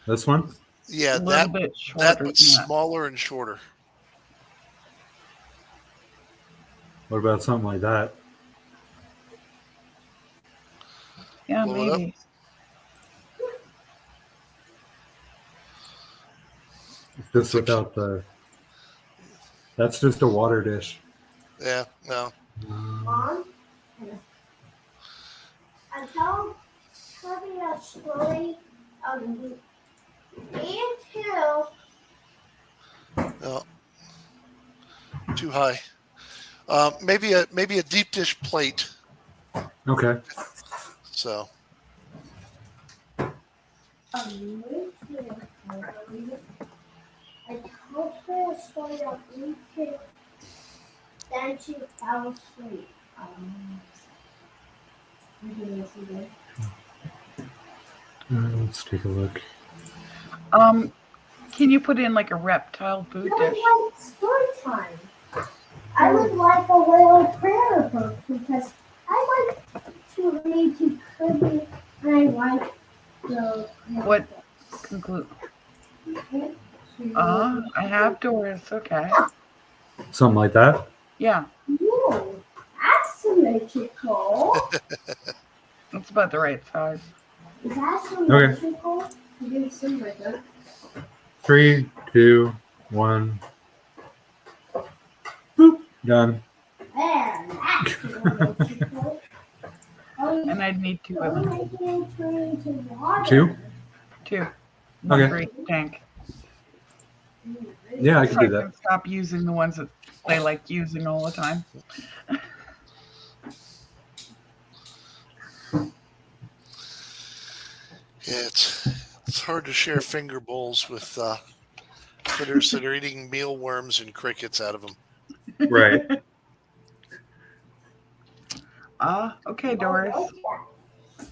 This one? Yeah, A little that bit shorter that than but that. smaller and shorter. What about something like that? Yeah, Blow it up. maybe. It's just without the. That's just a water dish. Yeah, no. Mom, I tell me a story of me and Hill. No. Too high. Maybe a deep dish plate. Okay. So I told her a story of me too. Then she fell asleep. Let's take a look. Can you put in like a reptile food No, dish? like story time. I would like a little prayer book because I like to read to Kirby and I like the. What conclude? I have Doris. Okay. Something like that. Yeah, Whoa, that's symmetrical. that's about the right size. Is that symmetrical? You didn't seem like that. 3, 2, 1. Boop. Done. There, that's symmetrical. Oh, And I'd need two of I'm them. making it turn into water. 2? Two. One Okay. for each tank. Yeah, I So can I do that. can stop using the ones that they like using all the time. yeah, it's hard to share finger bowls with critters that are eating mealworms and crickets out of them. Right. Okay, Doris.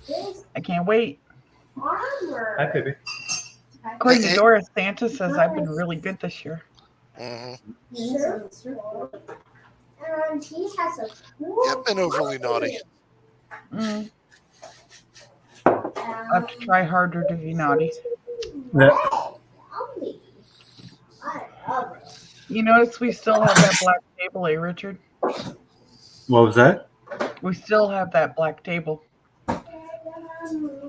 This I can't wait. armor. Hi, baby. According to Hey. Doris, Santa says I've been really good this year. Hmm. Sure. And he has a cool. Yeah, I've been overly naughty. I have to try harder to be naughty. Yeah. Yummy. I love it. You notice we still have that black table, eh, Richard? What was that? We still have that black table.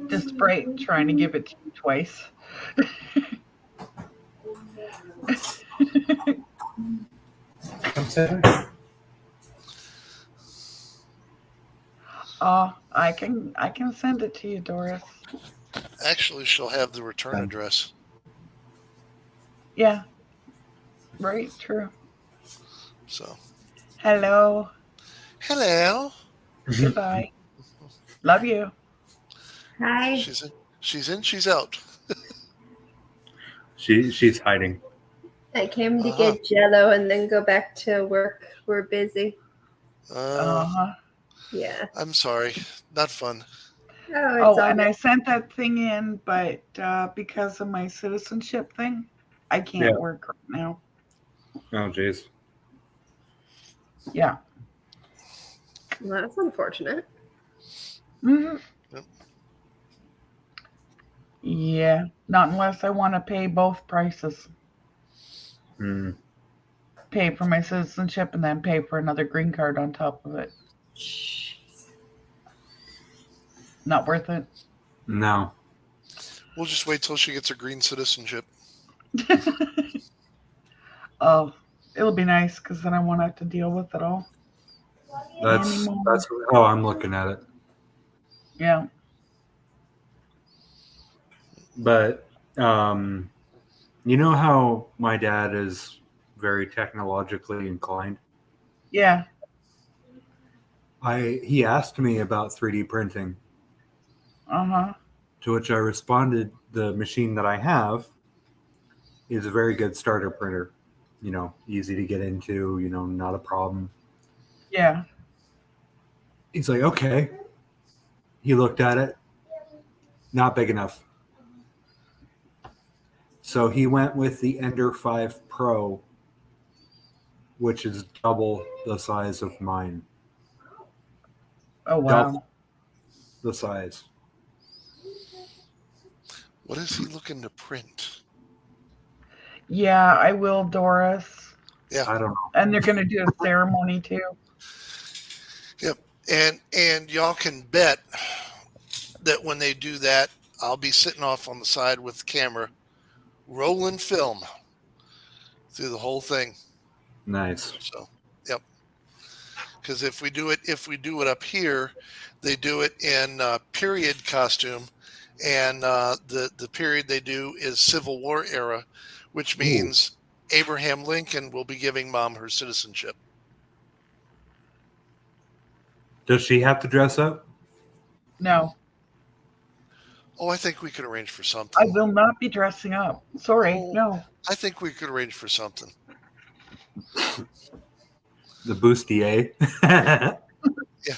Just Sprite trying to give it to you twice. Come sit here. I can send it to you, Doris. Actually, she'll have the return Okay. address. Yeah. Right, true. So, Hello. hello. Goodbye. Love you. Hi. She's in. She's out. She's hiding. I came to Uh-huh. get Jello and then go back to work. We're busy. Uh-huh. Yeah. I'm sorry. Not fun. Oh, it's Oh, all and I good. sent that thing in, but because of my citizenship thing, I can't Yeah. work right now. Oh, jeez. Yeah. Well, that's unfortunate. hmm Yep. Yeah. Not unless I want to pay both prices. Hmm. pay for my citizenship and then pay for another green card on top of it. Not worth it. No. We'll just wait till she gets her green citizenship. Oh, it'll be nice because then I won't have to deal with it all. That's Anymore. oh, I'm looking at it. Yeah. But you know how my dad is very technologically inclined? Yeah. He asked me about 3D printing, Uh-huh. to which I responded, the machine that I have is a very good starter printer. You know, easy to get into, you know, not a problem. Yeah. He's like, okay. He looked at it. Not big enough. So he went with the Ender 5 Pro, which is double the size of mine. Oh, wow. Double the size. What is he looking to print? Yeah, I will, Doris. I don't know. And they're going to do a ceremony too. Yep. And y'all can bet that when they do that, I'll be sitting off on the side with the camera, rolling film through the whole thing. Nice. So, yep. Because if we do it up here, they do it in period costume, and the period they do is Civil War era, which means Abraham Lincoln will be giving Mom her citizenship. Does she have to dress up? No, Oh, I think we could arrange for I something. will not be dressing up. Sorry. Oh. No. I think we could arrange for something. The bustier? Yeah,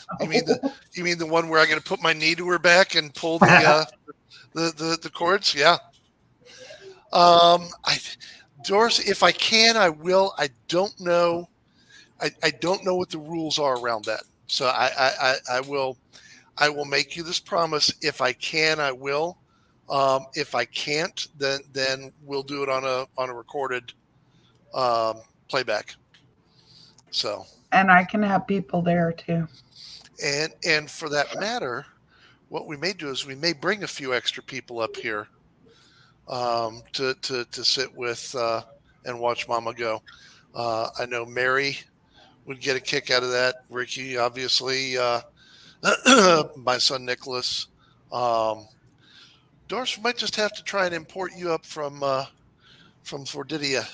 you mean the one where I'm going to put my knee to her back and pull the cords? Yeah. Doris, if I can, I will. I don't know. I don't know what the rules are around that. So I will. I will make you this promise. If I can, I will. If I can't, then we'll do it on a recorded playback. So. And I can have people there too. And for that matter, what we may do is we may bring a few extra people up here to sit with and watch Mama go. I know Mary would get a kick out of that. Ricky, obviously, my son Nicholas. Doris, we might just have to try and import you up from Floridia.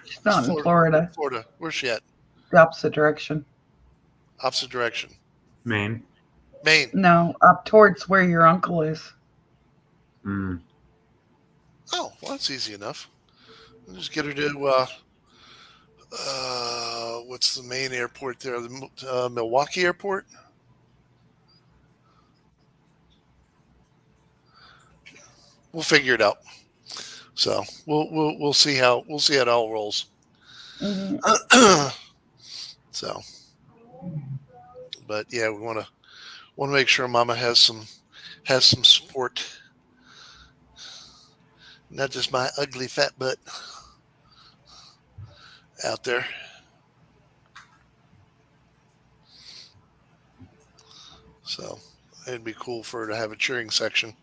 She's not in Florida. Florida. Where's she at? The opposite direction. Opposite direction. Maine. Maine. No, up towards where your uncle is. Mm. Oh, well, that's easy enough. We'll just get her to what's the main airport there? The Milwaukee Airport. We'll figure it out. So we'll see how it all rolls. Mhm. So, but yeah, we want to make sure Mama has some support, not just my ugly fat butt out there. So it'd be cool for her to have a cheering section.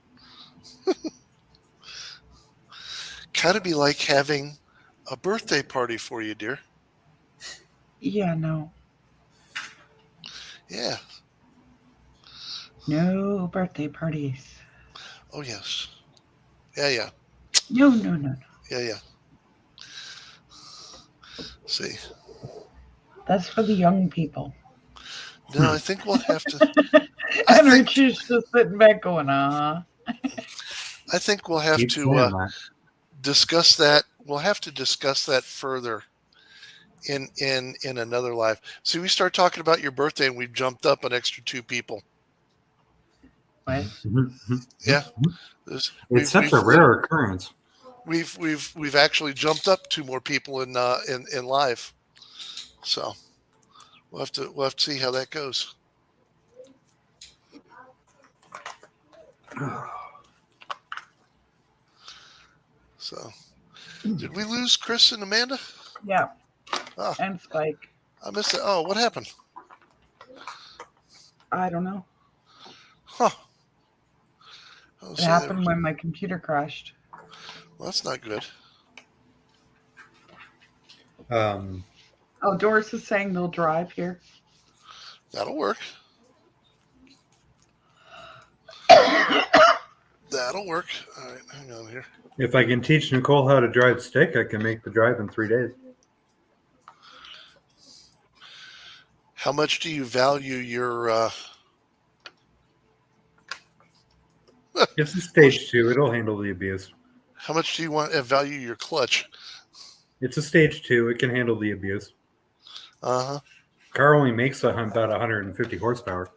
Kind of be like having a birthday party for you, dear. Yeah, no. Yeah. No birthday parties. Oh, yes. Yeah. No. Yeah. See. That's for the young people. No, I think we'll have to. And Richie's just sitting back going, I think we'll have Keep to saying that. discuss that. We'll have to discuss that further in another live. See, we start talking about your birthday and we've jumped up an extra 2 people. What? Yeah. It's such a rare occurrence. We've actually jumped up 2 more people in live. So we'll have to see how that goes. So, did we lose Chris and Amanda? Yeah. Ah, and Spike. I missed it. Oh, what happened? I don't know. Huh. Oh, It so happened when my computer crashed. well, that's not good. Um, Oh, Doris is saying they'll drive here. That'll work. That'll work. All right, hang on here. if I can teach Nicole how to drive stick, I can make the drive in 3 days. How much do you value your? It's a stage 2. It'll handle the abuse. How much do you want value your clutch? It's a stage 2. It can handle the abuse. Uh huh. Car only makes about 150 horsepower.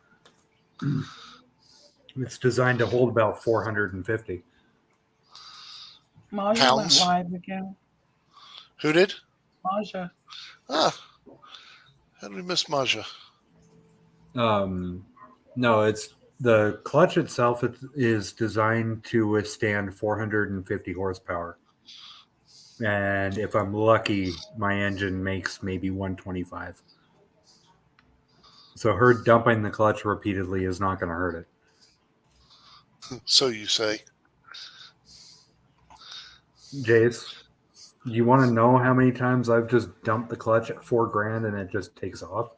It's designed to hold about 450. Maja Pounds? went live again. Who did? Maja. Ah, how did we miss Maja? No, it's the clutch itself is designed to withstand 450 horsepower. And if I'm lucky, my engine makes maybe 125. So her dumping the clutch repeatedly is not going to hurt it. So you say. Jace, you want to know how many times I've just dumped the clutch at $4,000 and it just takes off?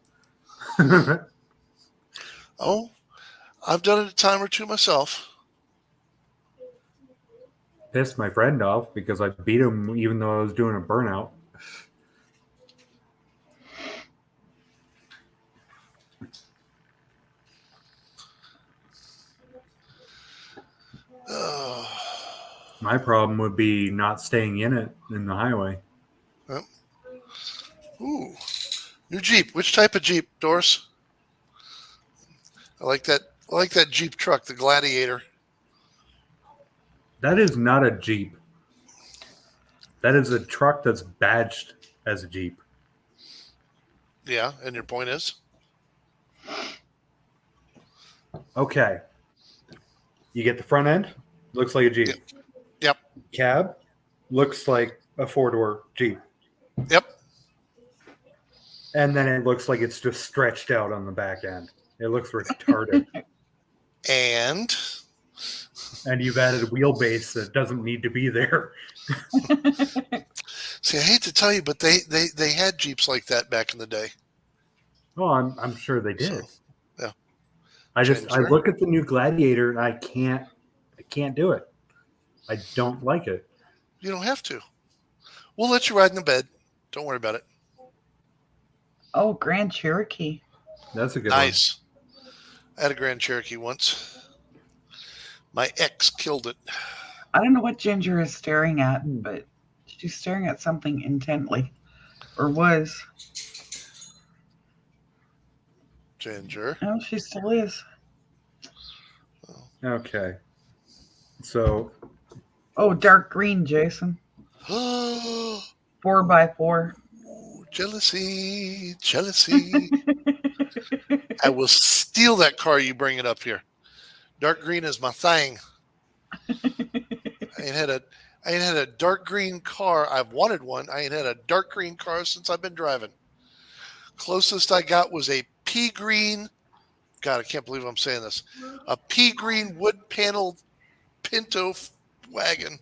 Oh, I've done it a time or two myself. Pissed my friend off because I beat him even though I was doing a burnout. Oh, My problem would be not staying in it in the highway. ooh, new Jeep. Which type of Jeep, Doris? I like that. I like that Jeep truck, the Gladiator. That is not a Jeep. That is a truck that's badged as a Jeep. Yeah, and your point is? Okay. You get the front end, looks like a Jeep. Yep. Cab, looks like a 4-door Jeep. Yep. And then it looks like it's just stretched out on the back end. It looks retarded. And And you've added a wheelbase that doesn't need to be there. see, I hate to tell you, but they had Jeeps like that back in the day. Oh, I'm sure they did. So, yeah. I Ginger? look at the new Gladiator and I can't do it. I don't like it. You don't have to. We'll let you ride in the bed. Don't worry about it. Oh, Grand Cherokee. That's a good Nice. I had a Grand Cherokee once. My ex killed it. I don't know what Ginger is staring at, but she's staring at something intently. Or was. Ginger. No, she still is. one. Okay. So Oh, dark green, Jason. Oh, 4x4. jealousy, jealousy. I will steal that car you bring it up here. Dark green is my thing. I ain't had a dark green car. I've wanted one. I ain't had a dark green car since I've been driving. Closest I got was a pea green. God, I can't believe I'm saying this. A pea green wood paneled Pinto wagon.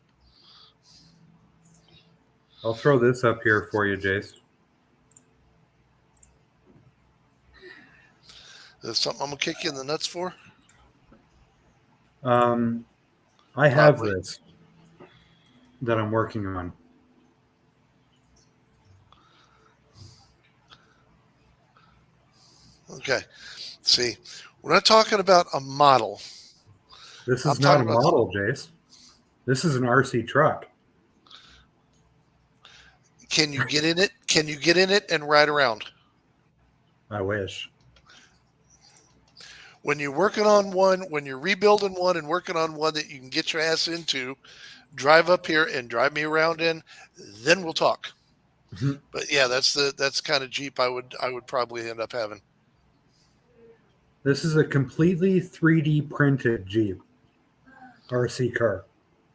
I'll throw this up here for you, Jace. Is that something I'm gonna kick you in the nuts for? I have Probably. this that I'm working on. Okay. See, we're not talking about a model. This I'm is not a talking about- model, Jace. This is an RC truck. Can you get in it? Can you get in it and ride around? I wish. When you're working on one, when you're rebuilding one and working on one that you can get your ass into, drive up here and drive me around in, then we'll talk. Mhm. But yeah, that's the kind of Jeep I would probably end up having. This is a completely 3D printed Jeep RC car.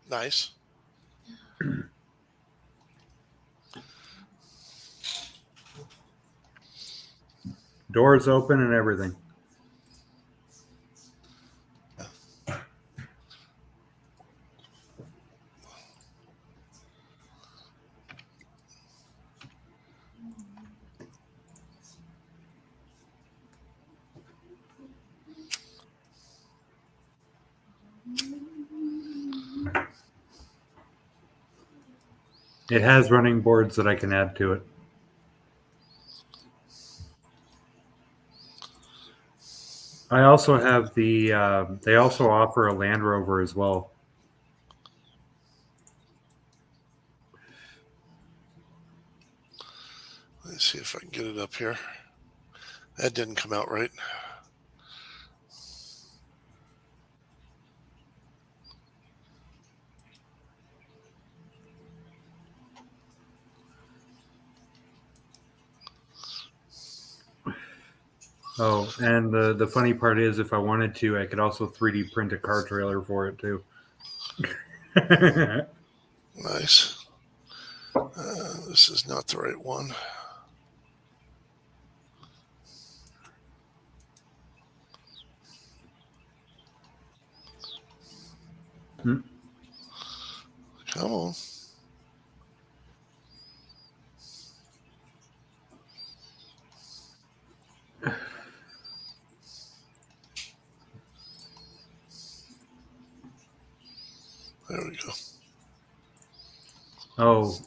Nice. Doors open and everything. It has running boards that I can add to it. I also have the. They also offer a Land Rover as well. Let's see if I can get it up here. That didn't come out right. Oh, and the funny part is, if I wanted to, I could also 3D print a car trailer for it too. Nice. This is not the right one. Hmm. Come on. There we go. Oh,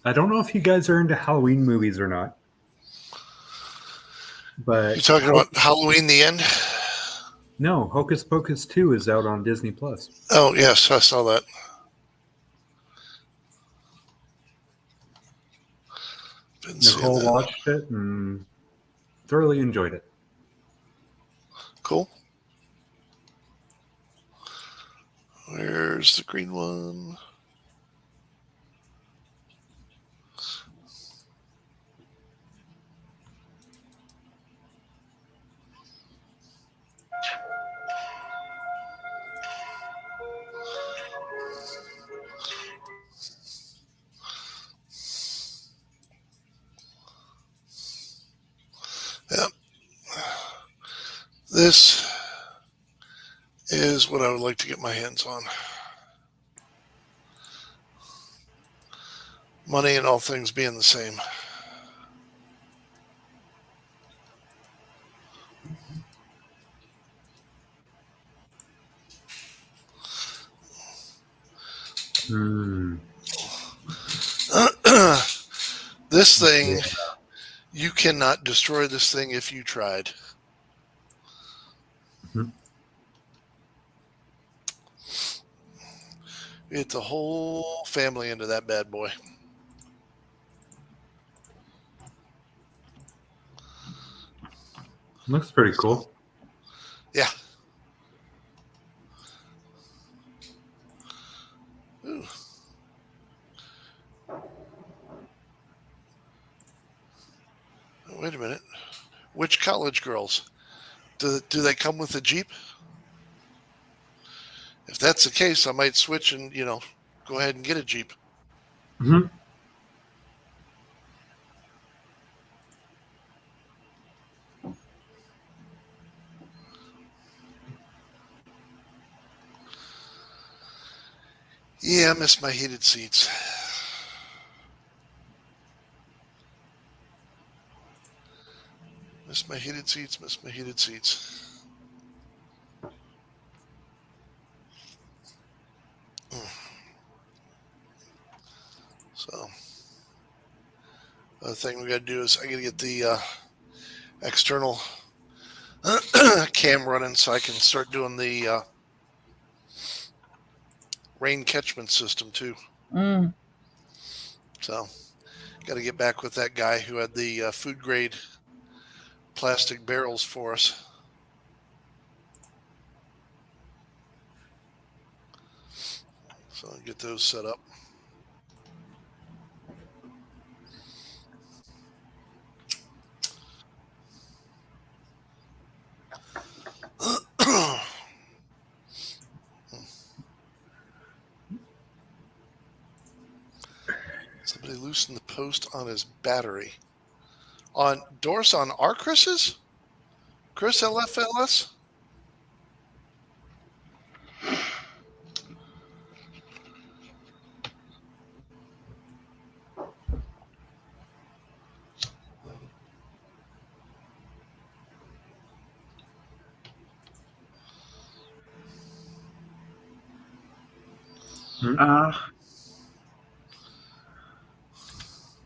I don't know if you guys are into Halloween movies or not, but You talking about Halloween the End? no, Hocus Pocus 2 is out on Disney Plus. Oh, yes, I saw that. Been seeing Nicole that. watched it and thoroughly enjoyed it. Cool. Where's the green one? Yep. This is what I would like to get my hands on. Money and all things being the same. Hmm. This thing, you cannot destroy this thing if you tried. Mhm. Get the whole family into that bad boy. Looks pretty cool. Yeah. Ooh. Wait a minute. Which college girls? Do they come with a Jeep? If that's the case, I might switch and, go ahead and get a Jeep. Mhm. Yeah, I miss my heated seats. Miss my heated seats, miss my heated seats. So, the thing we got to do is I got to get the external cam running so I can start doing the rain catchment system too. Mm. So, got to get back with that guy who had the food grade plastic barrels for us. So, I'll get those set up. Somebody loosened the post on his battery. On Doris, on our Chris's? Chris LFLS?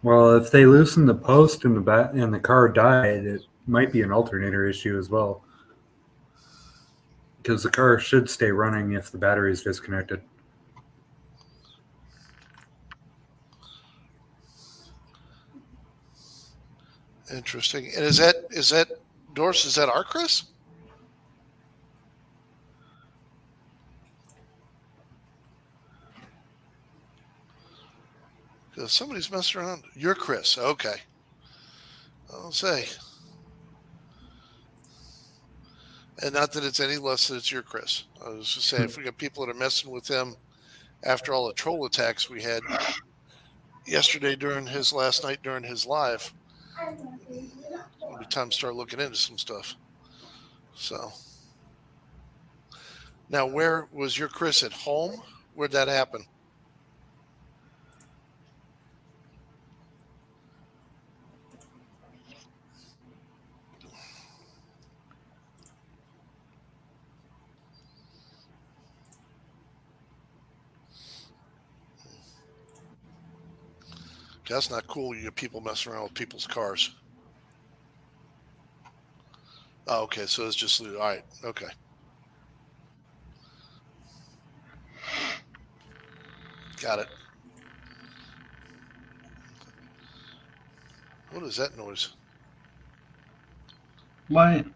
Well, if they loosen the post and the car died, it might be an alternator issue as well. Because the car should stay running if the battery is disconnected. Interesting. And is that Doris? Is that our Chris? Because somebody's messing around. You're Chris. Okay. I'll say. And not that it's any less that it's your Chris. I was just saying, if we got people that are messing with him after all the troll attacks we had yesterday during his last night during his live, it'll be time to start looking into some stuff. So now, where was your Chris at home? Where'd that happen? That's not cool. You get people messing around with people's cars. Oh, okay. So it's just all right. Okay. Got it. What is that noise? What?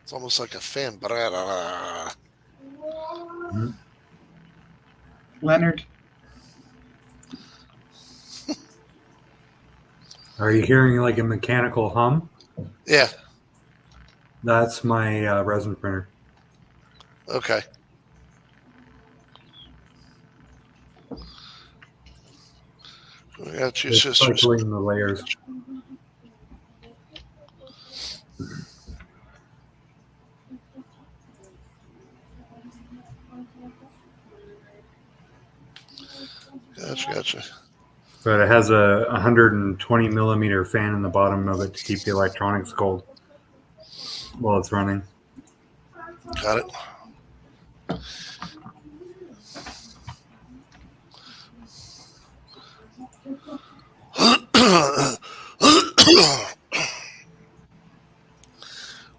It's almost like a fan. Leonard. Are you hearing like a mechanical hum? Yeah. That's my resin printer. Okay. I got you, It's sisters. cycling the layers. Gotcha. But it has a 120 millimeter fan in the bottom of it to keep the electronics cold while it's running. Got it.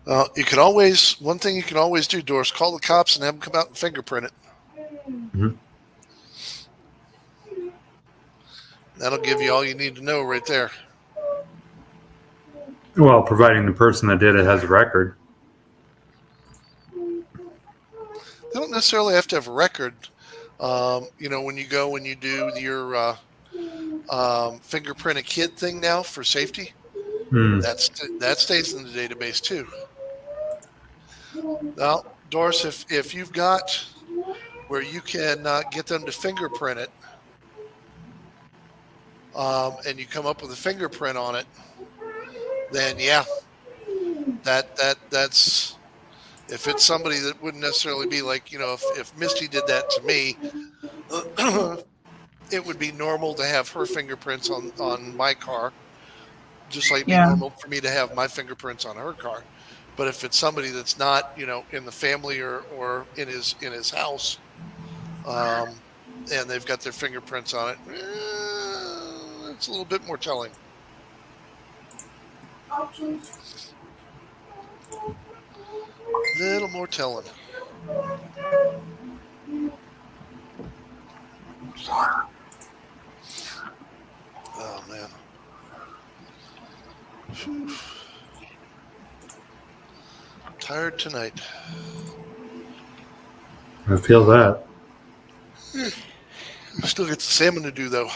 Well, one thing you can always do, Doris, call the cops and have them come out and fingerprint it. Mhm. That'll give you all you need to know right there. Well, providing the person that did it has a record. They don't necessarily have to have a record. When you go and you do your fingerprint a kid thing now for safety, that stays in the database too. Now, Doris, if you've got where you can get them to fingerprint it, and you come up with a fingerprint on it, then yeah, that's if it's somebody that wouldn't necessarily be like, if Misty did that to me, it would be normal to have her fingerprints on my car, just like it'd be normal for me to have my fingerprints on her car. But if it's somebody that's not, in the family or in his house, and they've got their fingerprints on it, it's a little bit more telling. Little more telling. Oh man. Tired tonight. I feel that. Still get the salmon to do though.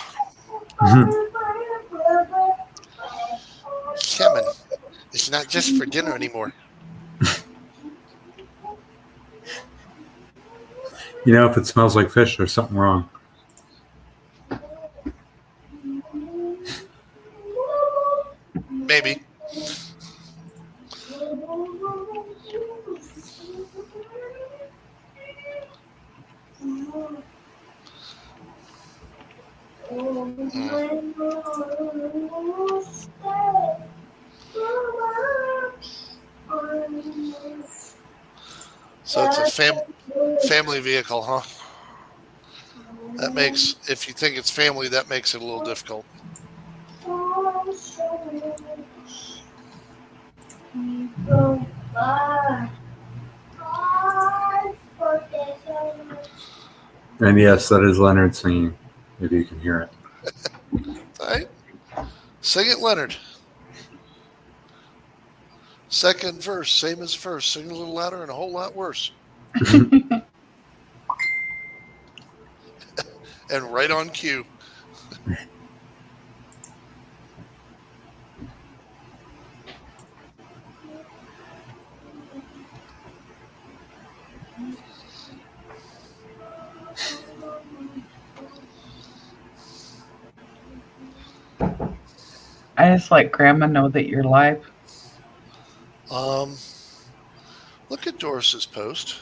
Salmon. It's not just for dinner anymore. If it smells like fish, there's something wrong. Maybe. So it's a family vehicle, huh? That makes, if you think it's family, that makes it a little difficult. And yes, that is Leonard singing, if you can hear it. All right. Sing it, Leonard. Second verse, same as first. Sing a little louder and a whole lot worse. And right on cue. I just let Grandma know that you're live. Look at Doris's post.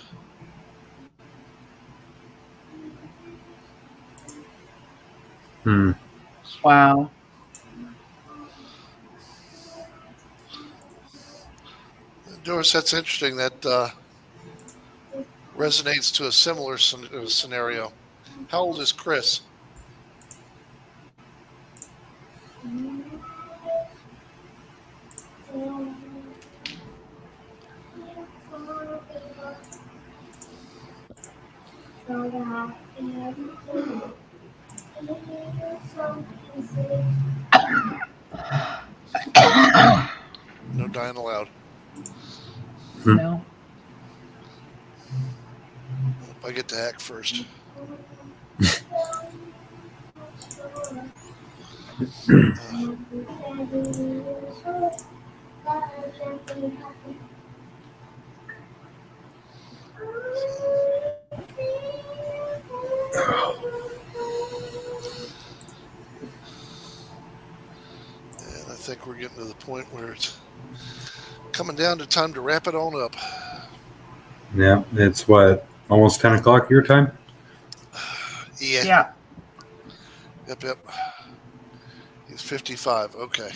Wow. Doris, that's interesting. That resonates to a similar scenario. How old is Chris? No dying allowed. No. I get to act first. And I think we're getting to the point where it's coming down to time to wrap it on up. Yeah, it's what, almost 10 o'clock your time? Yeah. Yeah. Yep. He's 55. Okay.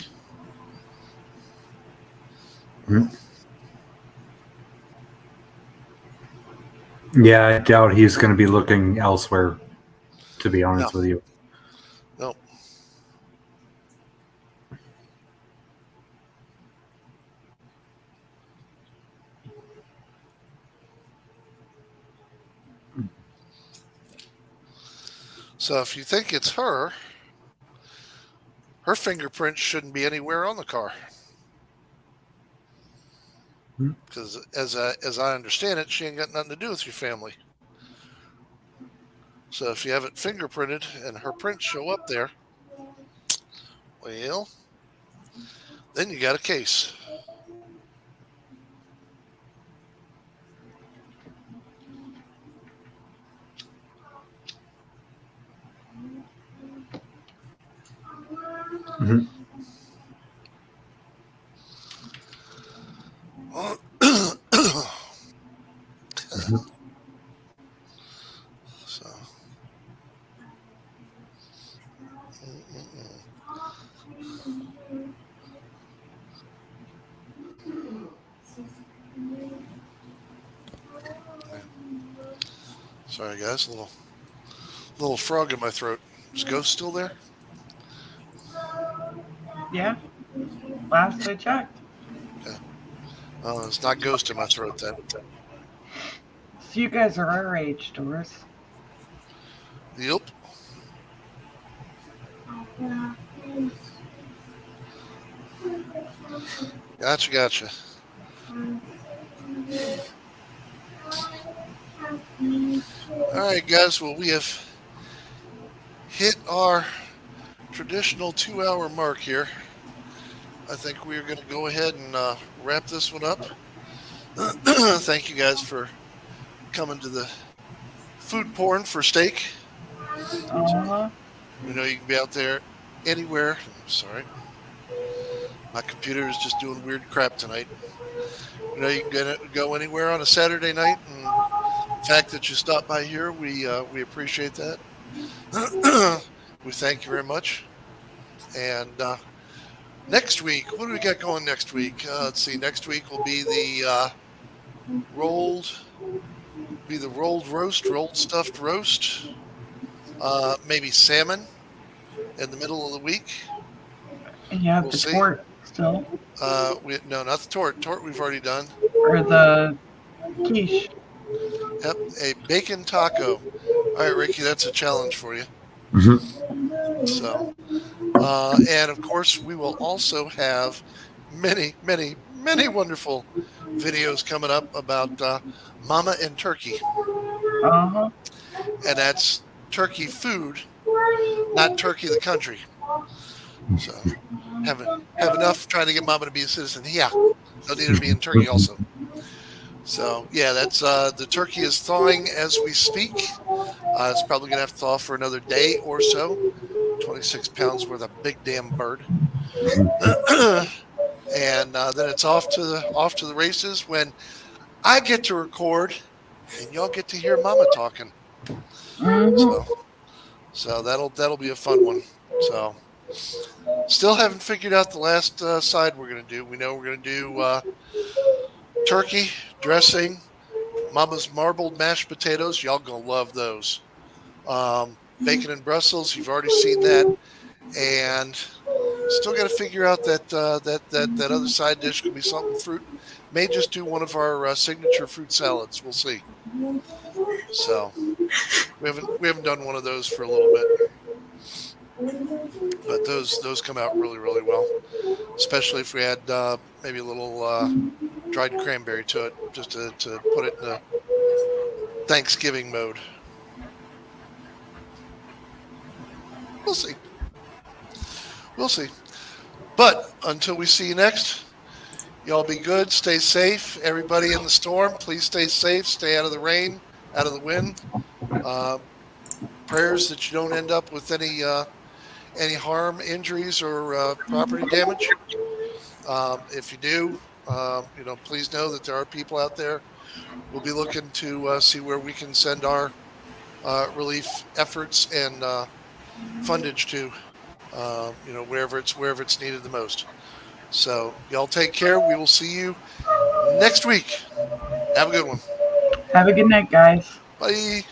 Yeah, I doubt he's going to be looking elsewhere, to be honest with you. No. So if you think it's her fingerprints shouldn't be anywhere on the car. Because as I understand it, she ain't got nothing to do with your family. So if you have it fingerprinted and her prints show up there, well, then you got a case. So. Sorry, guys. A little frog in my throat. Is Ghost still there? Yeah. Last I checked. Oh, it's not Ghost in my throat then. So you guys are our age, Doris. Yep. Gotcha. All right, guys. Well, we have hit our traditional 2-hour mark here. I think we are going to go ahead and wrap this one up. Thank you guys for coming to the food porn for steak. Uh-huh. You know, you can be out there anywhere. Sorry. My computer is just doing weird crap tonight. You know, you can go anywhere on a Saturday night and fact that you stopped by here, we appreciate that. We thank you very much. And next week, what do we got going next week? Let's see. Next week will be the rolled stuffed roast. Maybe salmon in the middle of the week. And you have We'll the see. tort still, No, not the tort. Tort we've already done. or the quiche. Yep, a bacon taco. All right, Ricky, that's a challenge for you. So, and of course, we will also have many, many, many wonderful videos coming up about Mama and Turkey, Uh-huh. and that's turkey food, not Turkey the country. So, have enough trying to get Mama to be a citizen. Yeah, they'll need to be in Turkey also. So yeah, that's the turkey is thawing as we speak. It's probably gonna have to thaw for another day or so. 26 pounds worth of big damn bird. And then it's off to the races when I get to record and y'all get to hear Mama talking. Mhm. So that'll be a fun one. So still haven't figured out the last side we're gonna do. We know we're gonna do turkey dressing, Mama's marbled mashed potatoes. Y'all gonna love those. Bacon and Brussels. You've already seen that, and still got to figure out that that other side dish could be something fruit. May just do one of our signature fruit salads. We'll see. So we haven't done one of those for a little bit, but those come out really well, especially if we had maybe a little dried cranberry to it, just to put it in a Thanksgiving mode. We'll see. But until we see you next, y'all be good, stay safe. Everybody in the storm, please stay safe, stay out of the rain, out of the wind. Prayers that you don't end up with any harm, injuries, or property damage. If you do, please know that there are people out there. We'll be looking to see where we can send our relief efforts and fundage to, wherever it's needed the most. So y'all take care. We will see you next week. Have a good one. Have a good night, guys. Bye.